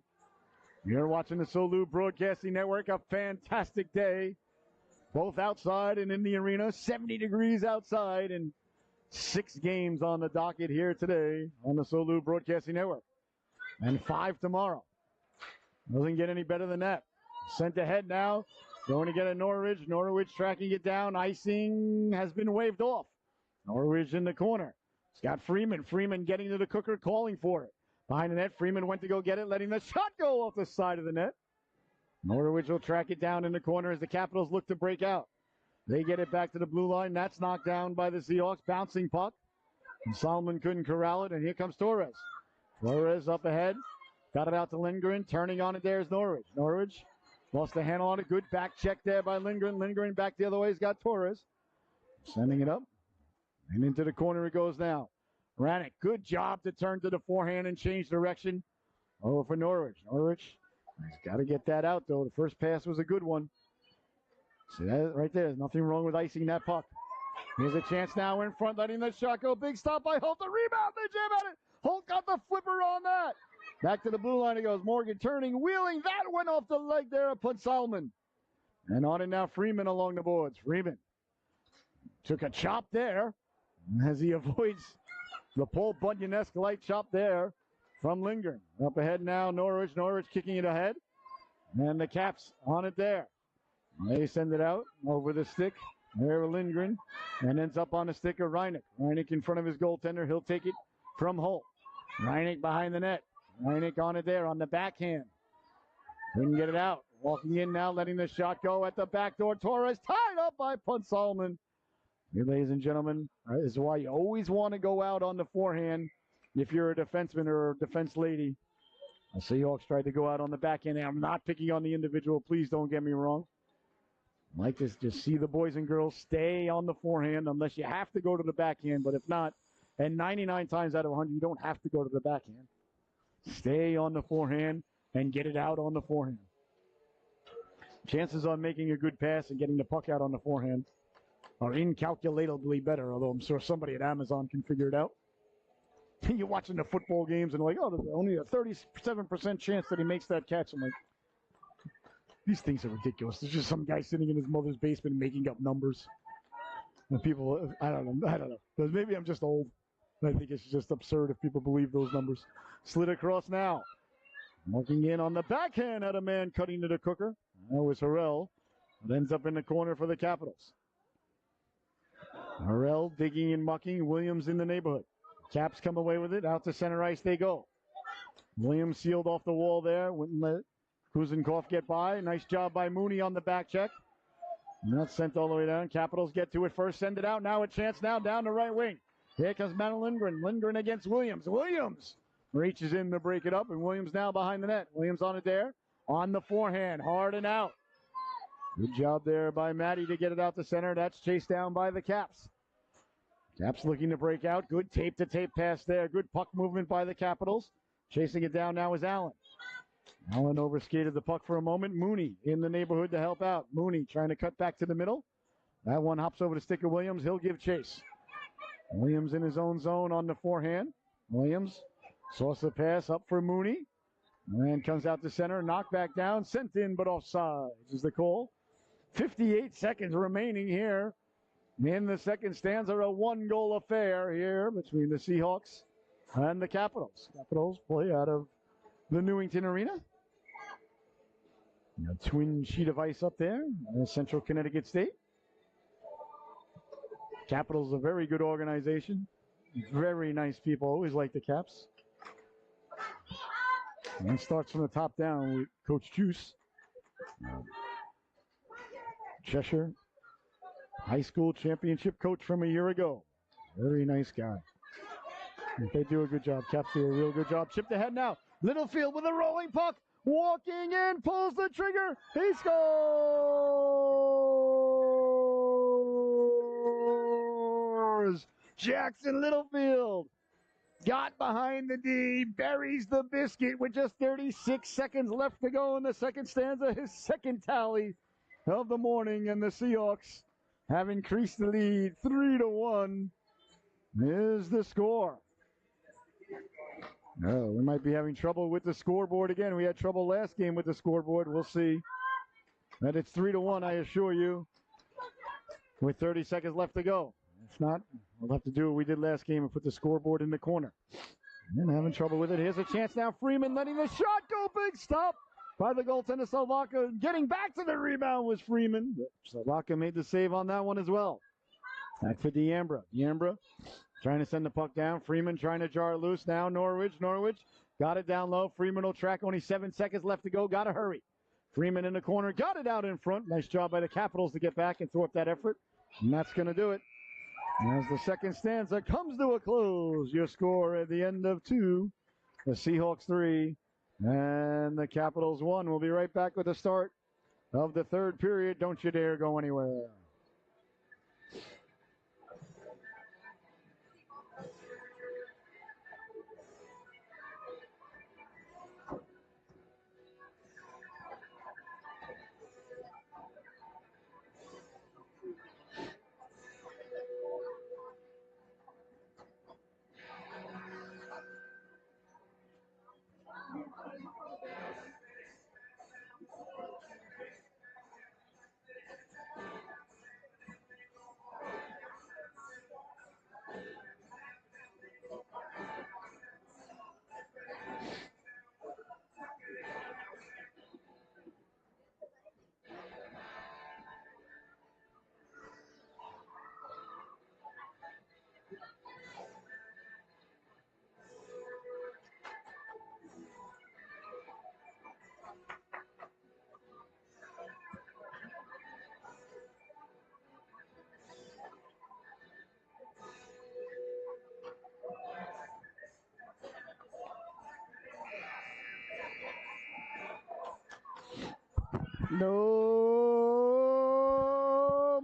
You're watching the Solu Broadcasting Network. A fantastic day, both outside and in the arena. 70 degrees outside and 6 games on the docket here today on the Solu Broadcasting Network. And 5 tomorrow. Doesn't get any better than that. Sent ahead now. Going to get a Norwich. Norwich tracking it down. Icing has been waved off. Norwich in the corner. It's got Freeman. Freeman getting to the cooker, calling for it. Behind the net, Freeman went to go get it, letting the shot go off the side of the net. Norwich will track it down in the corner as the Capitals look to break out. They get it back to the blue line. That's knocked down by the Seahawks. Bouncing puck. And Solomon couldn't corral it, and here comes Torres. Torres up ahead. Got it out to Lindgren. Turning on it there is Norwich. Norwich lost the handle on it. Good back check there by Lindgren. Lindgren back the other way. He's got Torres. Sending it up. And into the corner it goes now. Rannick, good job to turn to the forehand and change direction. Over for Norwich. Norwich, he's got to get that out, though. The first pass was a good one. See that right there? There's nothing wrong with icing that puck. Here's a chance now in front, letting the shot go. Big stop by Holt. The rebound. They jam at it. Holt got the flipper on that. Back to the blue line it goes. Morgan turning, wheeling. That went off the leg there of Salmon. And on it now, Freeman along the boards. Freeman took a chop there as he avoids the Paul Bunyan-esque light chop there from Lindgren. Up ahead now, Norwich. Norwich kicking it ahead. And the Caps on it there. They send it out over the stick. There Lindgren. And ends up on the stick of Reineck. Reineck in front of his goaltender. He'll take it from Holt. Reineck behind the net. Reineck on it there on the backhand. Couldn't get it out. Walking in now, letting the shot go at the back door. Torres tied up by Punt Solomon. Here, ladies and gentlemen, this is why you always want to go out on the forehand if you're a defenseman or a defense lady. The Seahawks tried to go out on the backhand. I'm not picking on the individual. Please don't get me wrong. I like to just see the boys and girls stay on the forehand unless you have to go to the backhand. But if not, and 99 times out of 100, you don't have to go to the backhand. Stay on the forehand and get it out on the forehand. Chances on making a good pass and getting the puck out on the forehand are incalculably better, although I'm sure somebody at Amazon can figure it out. You're watching the football games and like, oh, there's only a 37% chance that he makes that catch. I'm like, these things are ridiculous. There's just some guy sitting in his mother's basement making up numbers. And people, I don't know. But maybe I'm just old. I think it's just absurd if people believe those numbers. Slid across now. Looking in on the backhand at a man cutting to the cooker. That was Harrell. It ends up in the corner for the Capitals. Harrell digging and mucking. Williams in the neighborhood. Caps come away with it. Out to center ice they go. Williams sealed off the wall there. Wouldn't let Kuzenkov get by. Nice job by Mooney on the back check. And that's sent all the way down. Capitals get to it first. Send it out. Now a chance now down the right wing. Here comes Matt Lindgren. Lindgren against Williams. Williams reaches in to break it up. And Williams now behind the net. Williams on it there. On the forehand. Hard and out. Good job there by Matty to get it out to center. That's chased down by the Caps. Caps looking to break out. Good tape-to-tape pass there. Good puck movement by the Capitals. Chasing it down now is Allen. Allen overskated the puck for a moment. Mooney in the neighborhood to help out. Mooney trying to cut back to the middle. That one hops over the stick of Williams. He'll give chase. Williams in his own zone on the forehand. Williams sauce the pass up for Mooney. And comes out to center. Knocked back down. Sent in but offside is the call. 58 seconds remaining here in the second stanza. A one-goal affair here between the Seahawks and the Capitals. Capitals play out of the Newington Arena. A twin sheet of ice up there in Central Connecticut State. Capitals a very good organization. Very nice people. Always like the Caps. And it starts from the top down with Coach Juice. Cheshire high school championship coach from a year ago. Very nice guy. They do a good job. Caps do a real good job. Chipped ahead now. Littlefield with a rolling puck. Walking in. Pulls the trigger. He scores! Jackson Littlefield got behind the D, buries the biscuit with just 36 seconds left to go in the second stanza. His second tally of the morning, and the Seahawks have increased the lead 3-1 is the score. Oh, we might be having trouble with the scoreboard again. We had trouble last game with the scoreboard. We'll see. But it's 3-1, I assure you, with 30 seconds left to go. If not, we'll have to do what we did last game and put the scoreboard in the corner. And having trouble with it. Here's a chance now. Freeman letting the shot go. Big stop by the goaltender, Salvaka. Getting back to the rebound was Freeman. Salvaka made the save on that one as well. Back for D'Ambra. D'Ambra trying to send the puck down. Freeman trying to jar it loose now. Norwich got it down low. Freeman will track. Only 7 seconds left to go. Got to hurry. Freeman in the corner. Got it out in front. Nice job by the Capitals to get back and throw up that effort. And that's going to do it. As the second stanza comes to a close, your score at the end of 2, the Seahawks 3 and the Capitals 1. We'll be right back with the start of the third period. Don't you dare go anywhere. No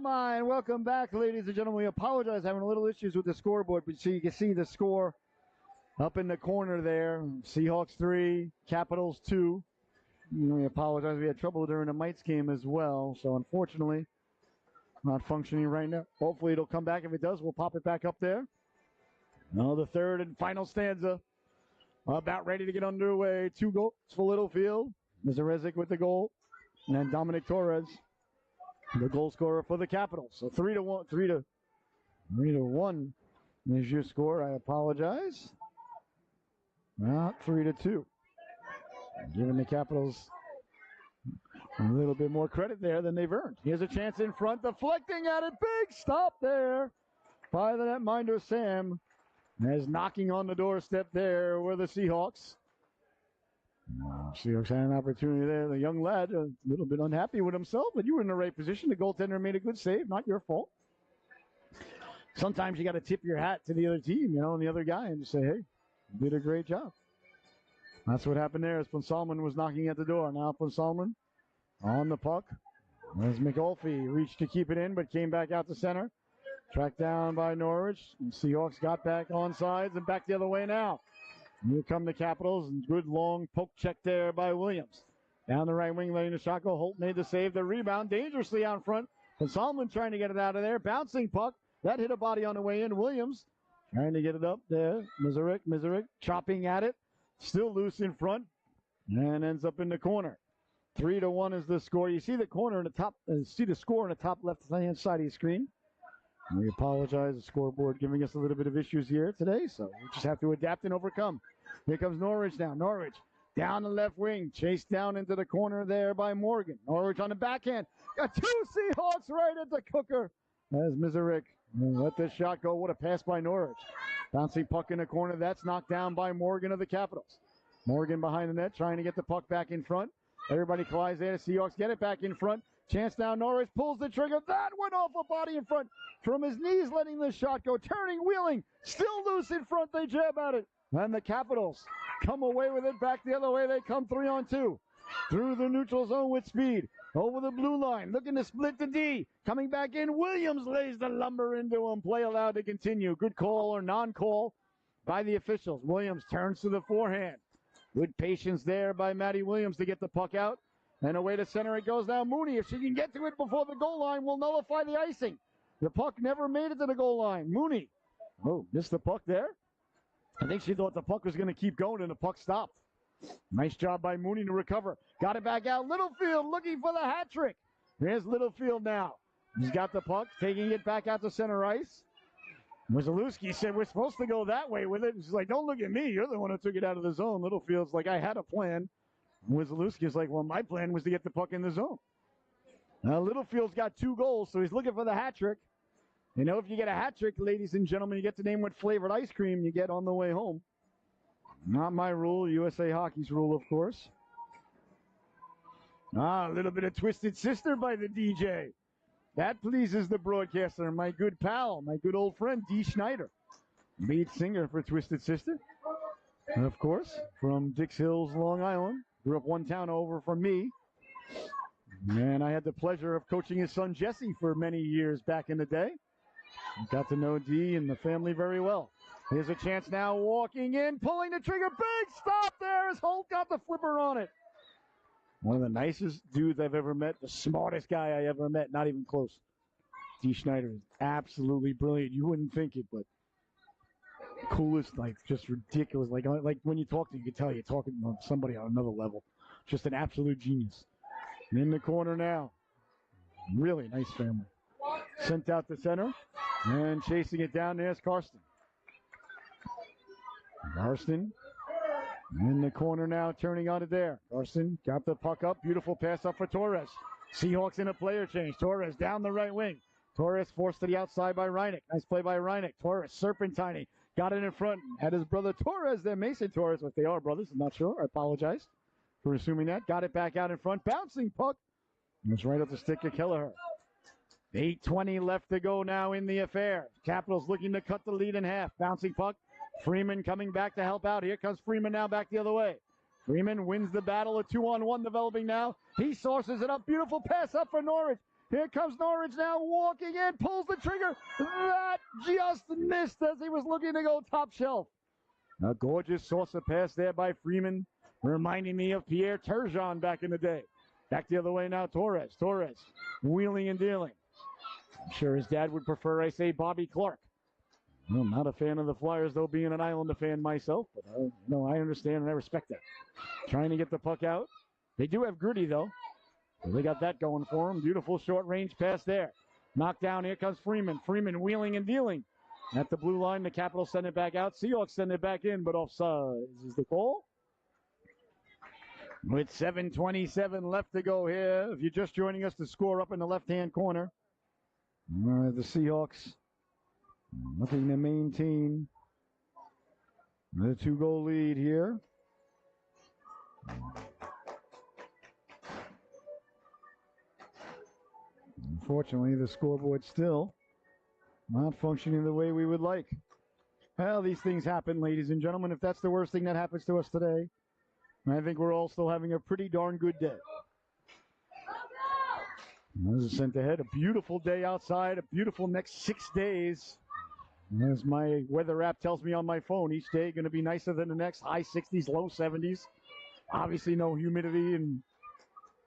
mind. Welcome back, ladies and gentlemen. We apologize having a little issues with the scoreboard, but so you can see the score up in the corner there. Seahawks 3, Capitals 2. We apologize. We had trouble during the Mites game as well, so unfortunately not functioning right now. Hopefully it'll come back. If it does, we'll pop it back up there. Now the third and final stanza about ready to get underway. 2 goals for Littlefield. Mizarezic with the goal. And then Dominic Torres, the goal scorer for the Capitals. So 3-1 is your score. I apologize. Not 3-2. Giving the Capitals a little bit more credit there than they've earned. Here's a chance in front, deflecting at it. Big stop there by the netminder Sam. As knocking on the doorstep there were the Seahawks. Seahawks had an opportunity there. The young lad, a little bit unhappy with himself, but you were in the right position. The goaltender made a good save, not your fault. Sometimes you got to tip your hat to the other team, and the other guy, and just say, hey, you did a great job. That's what happened there as Ponsalman was knocking at the door. Now Ponsalman on the puck. As McAuliffe reached to keep it in, but came back out to center. Tracked down by Norwich. And Seahawks got back on sides and back the other way now. Here come the Capitals, and good long poke check there by Williams. Down the right wing, letting the shot go. Holt made the save. The rebound dangerously out front. And Solomon trying to get it out of there. Bouncing puck. That hit a body on the way in. Williams trying to get it up there. Mizarik chopping at it. Still loose in front. And ends up in the corner. 3-1 is the score. You see the corner in the top. See the score in the top left-hand side of your screen. And we apologize. The scoreboard giving us a little bit of issues here today. So we just have to adapt and overcome. Here comes Norwich now. Norwich down the left wing. Chased down into the corner there by Morgan. Norwich on the backhand. Got 2 Seahawks right at the cooker. As Mizarik let this shot go. What a pass by Norwich. Bouncing puck in the corner. That's knocked down by Morgan of the Capitals. Morgan behind the net trying to get the puck back in front. Everybody collides there. The Seahawks get it back in front. Chance now. Norwich pulls the trigger. That went off a body in front. From his knees letting the shot go. Turning, wheeling. Still loose in front. They jab at it. And the Capitals come away with it. Back the other way. They come 3-on-2. through the neutral zone with speed. Over the blue line, looking to split the D. Coming back in, Williams lays the lumber into him. Play allowed to continue. Good call or non-call by the officials. Williams turns to the forehand. Good patience there by Matty Williams to get the puck out. And away to center it goes now. Mooney, if she can get to it before the goal line, will nullify the icing. The puck never made it to the goal line. Mooney, missed the puck there. I think she thought the puck was going to keep going, and the puck stopped. Nice job by Mooney to recover. Got it back out. Littlefield looking for the hat trick. Here's Littlefield now. He's got the puck, taking it back out to center ice. Wazalewski said, we're supposed to go that way with it. She's like, don't look at me. You're the one who took it out of the zone. Littlefield's like, I had a plan. Wazalewski's like, well, my plan was to get the puck in the zone. Now, Littlefield's got 2 goals, so he's looking for the hat trick. You know, if you get a hat trick, ladies and gentlemen, you get to name what flavored ice cream you get on the way home. Not my rule, USA Hockey's rule, of course. A little bit of Twisted Sister by the DJ. That pleases the broadcaster, my good pal, my good old friend, Dee Schneider. Lead singer for Twisted Sister. And of course, from Dix Hills, Long Island. Grew up one town over from me. And I had the pleasure of coaching his son, Jesse, for many years back in the day. Got to know Dee and the family very well. Here's a chance now, walking in, pulling the trigger. Big stop there as Holt got the flipper on it. One of the nicest dudes I've ever met, the smartest guy I ever met, not even close. Dee Schneider is absolutely brilliant. You wouldn't think it, but coolest, like just ridiculous. Like when you talk to him, you can tell you're talking to somebody on another level. Just an absolute genius. And in the corner now. Really nice family. Sent out to center. And chasing it down, there's Karsten. Karsten in the corner now, turning on it there. Karsten got the puck up. Beautiful pass up for Torres. Seahawks in a player change. Torres down the right wing. Torres forced to the outside by Reineck. Nice play by Reineck. Torres serpentining. Got it in front. Had his brother Torres there. Mason Torres. If they are brothers, I'm not sure. I apologize for assuming that. Got it back out in front. Bouncing puck. It's right up the stick of Kelleher. 8:20 left to go now in the affair. Capitals looking to cut the lead in half. Bouncing puck. Freeman coming back to help out. Here comes Freeman now back the other way. Freeman wins the battle. A 2-on-1 developing now. He sources it up. Beautiful pass up for Norwich. Here comes Norwich now walking in. Pulls the trigger. That just missed as he was looking to go top shelf. A gorgeous saucer pass there by Freeman. Reminding me of Pierre Turgeon back in the day. Back the other way now. Torres. Torres wheeling and dealing. I'm sure his dad would prefer I say Bobby Clark. I'm not a fan of the Flyers, though, being an Islander fan myself. But, I understand and I respect that. Trying to get the puck out. They do have Gritty, though. So they got that going for them. Beautiful short-range pass there. Knocked down. Here comes Freeman. Freeman wheeling and dealing. At the blue line, the Capitals send it back out. Seahawks send it back in, but offside is the call. With 7:27 left to go here. If you're just joining us, the score up in the left-hand corner. The Seahawks looking to maintain the 2-goal lead here. Unfortunately, the scoreboard still not functioning the way we would like. Well, these things happen, ladies and gentlemen. If that's the worst thing that happens to us today, I think we're all still having a pretty darn good day. This is sent ahead. A beautiful day outside. A beautiful next 6 days. As my weather app tells me on my phone, each day going to be nicer than the next. High 60s, low 70s. Obviously no humidity in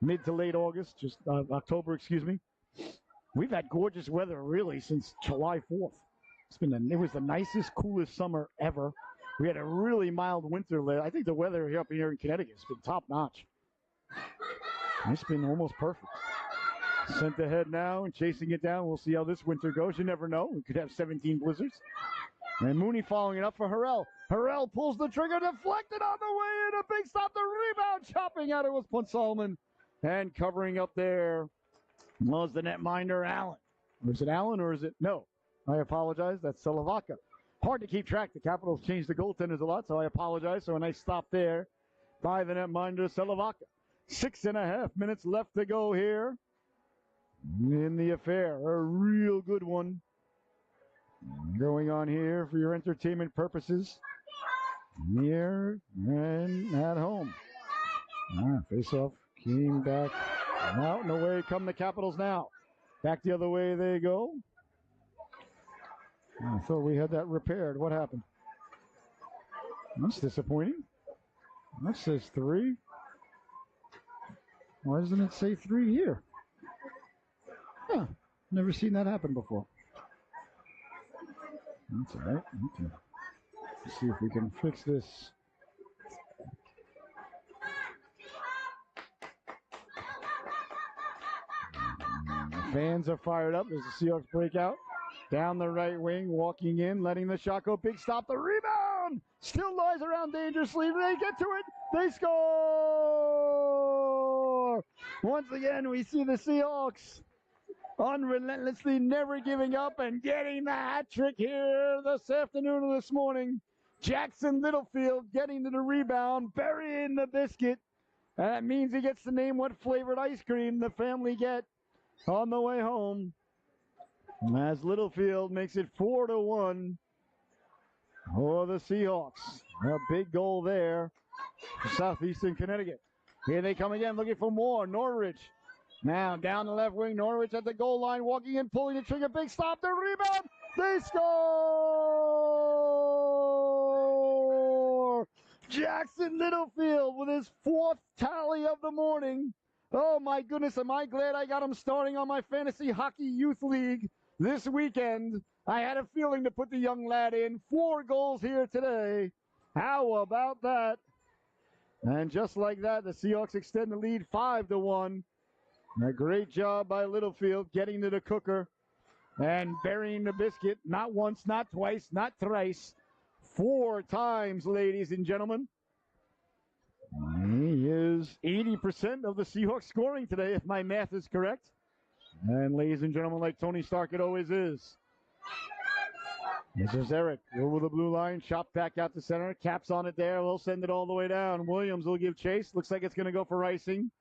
mid to late August, just October, excuse me. We've had gorgeous weather really since July 4th. It was the nicest, coolest summer ever. We had a really mild winter. I think the weather up here in Connecticut has been top notch. It's been almost perfect. Sent ahead now and chasing it down. We'll see how this winter goes. You never know. We could have 17 blizzards. And Mooney following it up for Harrell. Harrell pulls the trigger, deflected on the way in. A big stop. The rebound chopping at it was Ponsalman. And covering up there was the netminder, Allen. Or is it Allen or is it? No. I apologize. That's Salavaka. Hard to keep track. The Capitals changed the goaltenders a lot, so I apologize. So a nice stop there by the netminder, Salavaka. 6.5 minutes left to go here in the affair. A real good one going on here for your entertainment purposes, near and at home. Face off. Came back. Out and away come the Capitals now. Back the other way they go. I thought we had that repaired. What happened? That's disappointing. That says 3. Why doesn't it say 3 here? Huh. Never seen that happen before. That's all right. Okay. Let's see if we can fix this. The fans are fired up as the Seahawks break out. Down the right wing, walking in, letting the shot go. Big stop, the rebound! Still lies around dangerously. They get to it. They score! Once again, we see the Seahawks unrelentlessly never giving up and getting the hat trick here this afternoon or this morning. Jackson Littlefield getting to the rebound, burying the biscuit. And that means he gets to name what flavored ice cream the family get on the way home. As Littlefield makes it 4-1 for the Seahawks. A big goal there for Southeastern Connecticut. Here they come again, looking for more. Norwich now down the left wing. Norwich at the goal line, walking in, pulling the trigger. Big stop, the rebound. They score! Jackson Littlefield with his 4th tally of the morning. Oh my goodness, am I glad I got him starting on my fantasy hockey youth league this weekend. I had a feeling to put the young lad in. 4 goals here today. How about that? And just like that, the Seahawks extend the lead 5-1. A great job by Littlefield getting to the cooker and burying the biscuit. Not once, not twice, not thrice. 4 times, ladies and gentlemen. He is 80% of the Seahawks scoring today, if my math is correct. And ladies and gentlemen, like Tony Stark it always is. This is Eric over the blue line, chopped back out to center, caps on it there. We'll send it all the way down. Williams will give chase. Looks like it's going to go for icing.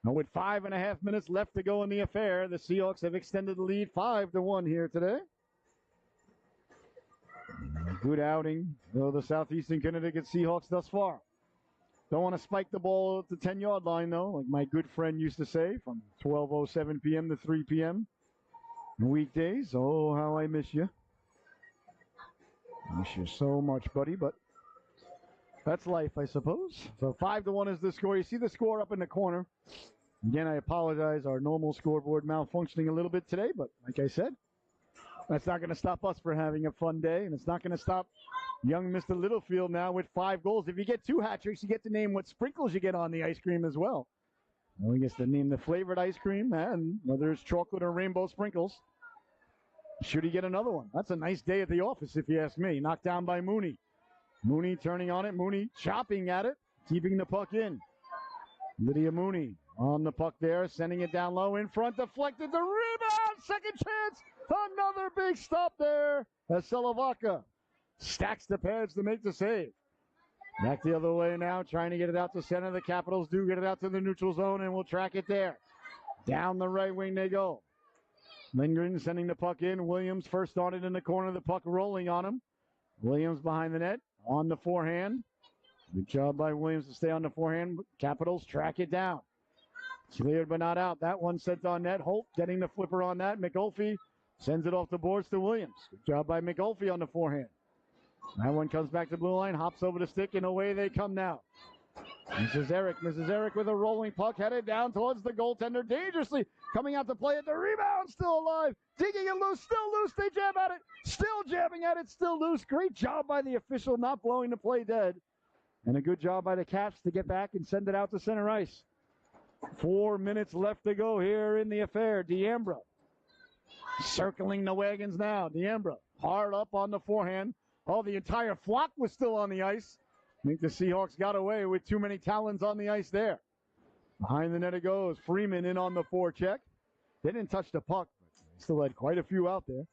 And with 5.5 minutes left to go in the affair, the Seahawks have extended the lead 5-1 here today. Good outing for the Southeastern Connecticut Seahawks thus far. Don't want to spike the ball at the 10-yard line, though, like my good friend used to say, from 12:07 p.m. to 3 p.m. weekdays. Oh, how I miss you. Miss you so much, buddy, but that's life, I suppose. So 5-1 is the score. You see the score up in the corner. Again, I apologize. Our normal scoreboard malfunctioning a little bit today, but like I said, that's not going to stop us from having a fun day, and it's not going to stop young Mr. Littlefield now with 5 goals. If you get 2 hat tricks, you get to name what sprinkles you get on the ice cream as well. And we get to name the flavored ice cream, and whether it's chocolate or rainbow sprinkles. Should he get another one? That's a nice day at the office, if you ask me. Knocked down by Mooney. Mooney turning on it. Mooney chopping at it, keeping the puck in. Lydia Mooney on the puck there, sending it down low in front, deflected the rebound, second chance, another big stop there as Selovaka stacks the pads to make the save. Back the other way now, trying to get it out to center. The Capitals do get it out to the neutral zone, and we'll track it there. Down the right wing they go. Lindgren sending the puck in. Williams first started in the corner, the puck rolling on him. Williams behind the net, on the forehand. Good job by Williams to stay on the forehand. Capitals track it down. Cleared but not out. That one sent on net. Holt getting the flipper on that. McGulfey sends it off the boards to Williams. Good job by McGulfey on the forehand. That one comes back to blue line, hops over the stick, and away they come now. Mrs. Eric with a rolling puck headed down towards the goaltender, dangerously coming out to play it. The rebound still alive, digging it loose, still loose. They jam at it, still jamming at it, still loose. Great job by the official not blowing the play dead. And a good job by the Caps to get back and send it out to center ice. 4 minutes left to go here in the affair. D'Ambra circling the wagons now. D'Ambra hard up on the forehand. Oh, the entire flock was still on the ice. I think the Seahawks got away with too many talons on the ice there. Behind the net it goes. Freeman in on the forecheck. They didn't touch the puck, but still had quite a few out there.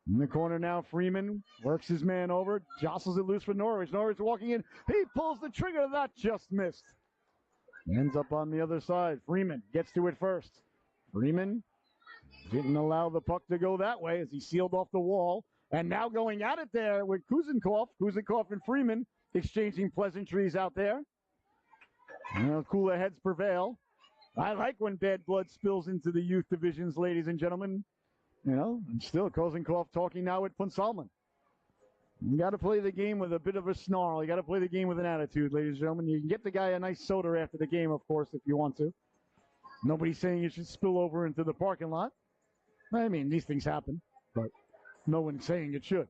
In the corner now, Freeman works his man over, jostles it loose for Norwich. Norwich walking in. He pulls the trigger. That just missed. Ends up on the other side. Freeman gets to it first. Freeman didn't allow the puck to go that way as he sealed off the wall. And now going at it there with Kuzenkov. Kuzenkov and Freeman exchanging pleasantries out there. Cooler heads prevail. I like when bad blood spills into the youth divisions, ladies and gentlemen. And still Kozenkov talking now with Punsalman. You got to play the game with a bit of a snarl. You got to play the game with an attitude, ladies and gentlemen. You can get the guy a nice soda after the game, of course, if you want to. Nobody's saying you should spill over into the parking lot. I mean, these things happen, but no one's saying it should.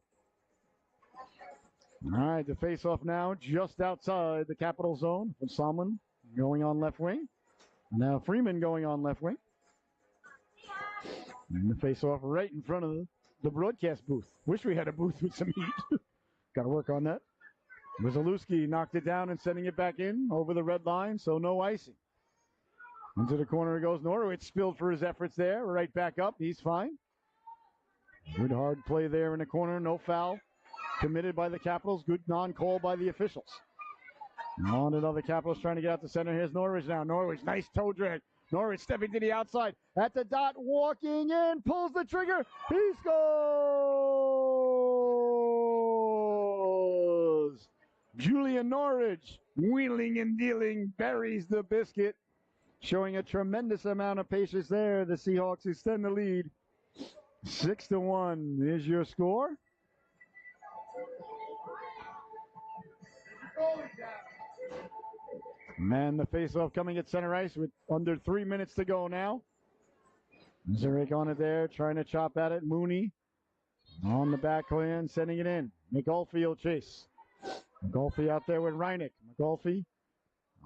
All right, the face-off now just outside the Capital Zone. Punsalman going on left wing. Now Freeman going on left wing. And the face-off right in front of the broadcast booth. Wish we had a booth with some heat. Got to work on that. Wazalewski knocked it down and sending it back in over the red line, so no icing. Into the corner goes Norwich, spilled for his efforts there. Right back up, he's fine. Good hard play there in the corner, no foul. Committed by the Capitals, good non-call by the officials. On another Capitals trying to get out the center. Here's Norwich now. Norwich, nice toe drag. Norwich stepping to the outside. At the dot, walking in, pulls the trigger. He scores! Julian Norwich, wheeling and dealing, buries the biscuit. Showing a tremendous amount of patience there. The Seahawks extend the lead. 6-1 is your score. Man, the faceoff coming at center ice with under 3 minutes to go now. Zurich on it there, trying to chop at it. Mooney on the backhand, sending it in. McGulphy will chase. McGulphy out there with Reineck. McGulphy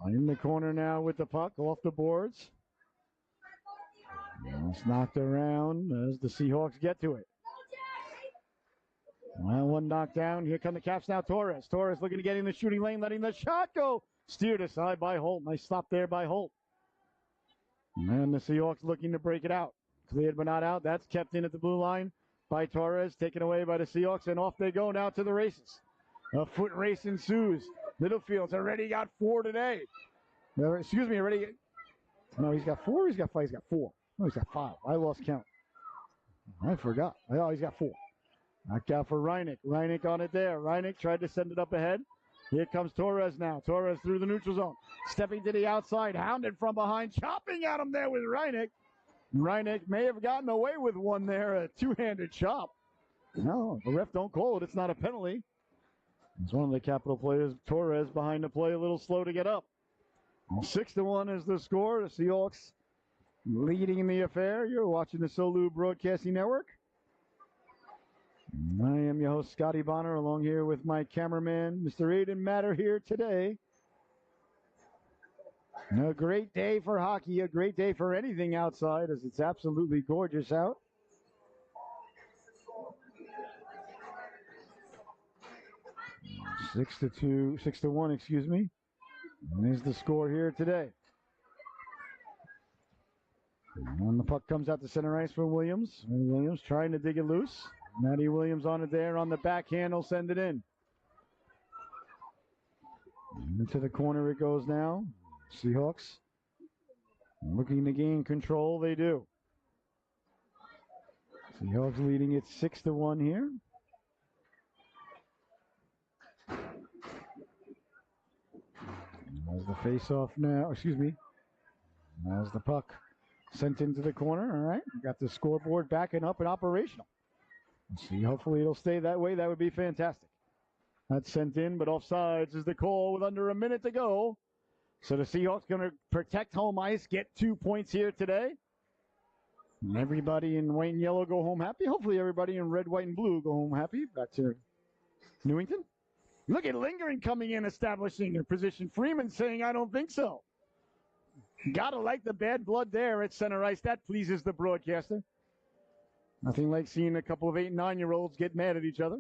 in the corner now with the puck off the boards. It's knocked around as the Seahawks get to it. Well, one knocked down. Here come the Caps now. Torres. Torres looking to get in the shooting lane, letting the shot go. Steered aside by Holt. Nice stop there by Holt. And the Seahawks looking to break it out. Cleared but not out. That's kept in at the blue line by Torres. Taken away by the Seahawks. And off they go now to the races. A foot race ensues. Littlefield's already got 4 today. Already. No, he's got 4. He's got 5. He's got 4. No, he's got 5. I lost count. I forgot. Oh, he's got 4. Knocked out for Reineck. Reineck on it there. Reineck tried to send it up ahead. Here comes Torres now. Torres through the neutral zone. Stepping to the outside. Hounded from behind. Chopping at him there with Reineck. Reineck may have gotten away with one there. A two-handed chop. No, the ref don't call it. It's not a penalty. It's one of the Capital players. Torres behind the play. A little slow to get up. 6-1 is the score. The Seahawks leading in the affair. You're watching the Solu Broadcasting Network. I am your host, Scotty Bonner, along here with my cameraman, Mr. Aiden Matter, here today. A great day for hockey, a great day for anything outside, as it's absolutely gorgeous out. Six to one, excuse me. And there's the score here today. And when the puck comes out to center ice for Williams, and Williams trying to dig it loose. Matty Williams on it there on the backhand. He'll send it in. Into the corner it goes now. Seahawks looking to gain control. They do. Seahawks leading it 6-1 here. As the face-off now, excuse me. As the puck sent into the corner. All right. We got the scoreboard backing up and operational. Let's see, hopefully it'll stay that way. That would be fantastic. That's sent in, but offsides is the call with under a minute to go. So the Seahawks going to protect home ice, get 2 points here today. And everybody in white and yellow go home happy. Hopefully everybody in red, white, and blue go home happy. Back to Newington. Look at Lingering coming in, establishing their position. Freeman saying, I don't think so. Gotta like the bad blood there at center ice. That pleases the broadcaster. Nothing like seeing a couple of 8 and 9-year-olds get mad at each other.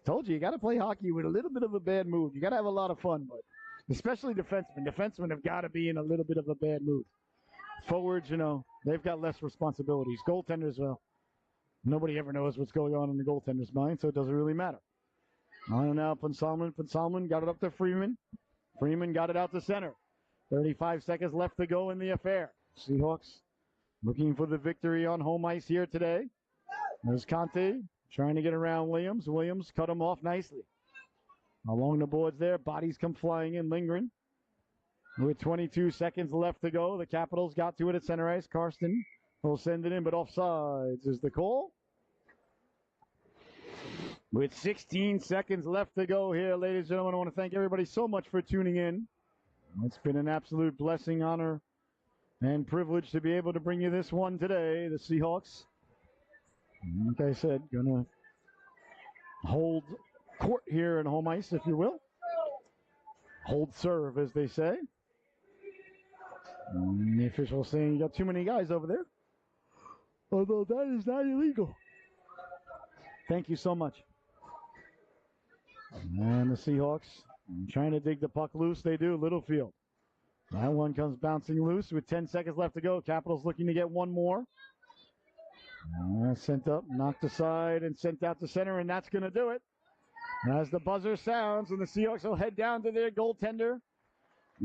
Told you got to play hockey with a little bit of a bad mood. You got to have a lot of fun, but especially defensemen. Defensemen have got to be in a little bit of a bad mood. Forwards, they've got less responsibilities. Goaltenders, well, nobody ever knows what's going on in the goaltender's mind, so it doesn't really matter. On now, Punsalman. Punsalman got it up to Freeman. Freeman got it out to center. 35 seconds left to go in the affair. Seahawks looking for the victory on home ice here today. There's Conte trying to get around Williams. Williams cut him off nicely. Along the boards there, bodies come flying in, Lingering. With 22 seconds left to go, the Capitals got to it at center ice. Karsten will send it in, but offsides is the call. With 16 seconds left to go here, ladies and gentlemen, I want to thank everybody so much for tuning in. It's been an absolute blessing, honor, and privilege to be able to bring you this one today. The Seahawks, like I said, going to hold court here in home ice, if you will. Hold serve, as they say. And the official saying you got too many guys over there. Although that is not illegal. Thank you so much. And the Seahawks trying to dig the puck loose. They do. Littlefield. That one comes bouncing loose with 10 seconds left to go. Capitals looking to get one more. Sent up, knocked aside, and sent out to center, and that's going to do it. As the buzzer sounds, and the Seahawks will head down to their goaltender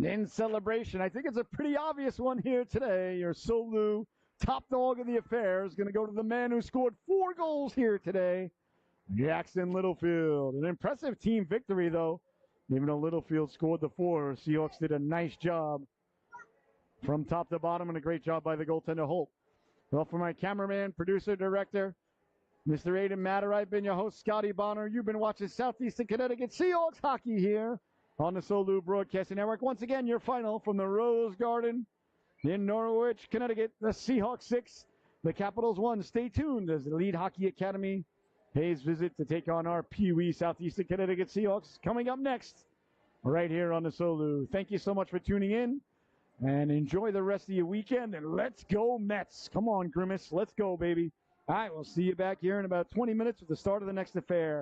in celebration. I think it's a pretty obvious one here today. Your Solu, top dog of the affair, is going to go to the man who scored 4 goals here today, Jackson Littlefield. An impressive team victory, though. Even though Littlefield scored the 4, Seahawks did a nice job from top to bottom, and a great job by the goaltender Holt. Well, for my cameraman, producer, director, Mr. Aiden Matter, I've been your host, Scotty Bonner. You've been watching Southeastern Connecticut Seahawks hockey here on the Solu Broadcasting Network. Once again, your final from the Rose Garden in Norwich, Connecticut. The Seahawks 6, the Capitals 1. Stay tuned as the Elite Hockey Academy pays visit to take on our Pee Wee Southeastern Connecticut Seahawks. Coming up next, right here on the Solu. Thank you so much for tuning in, and enjoy the rest of your weekend. And let's go Mets. Come on, Grimace. Let's go, baby. All right, we'll see you back here in about 20 minutes with the start of the next affair.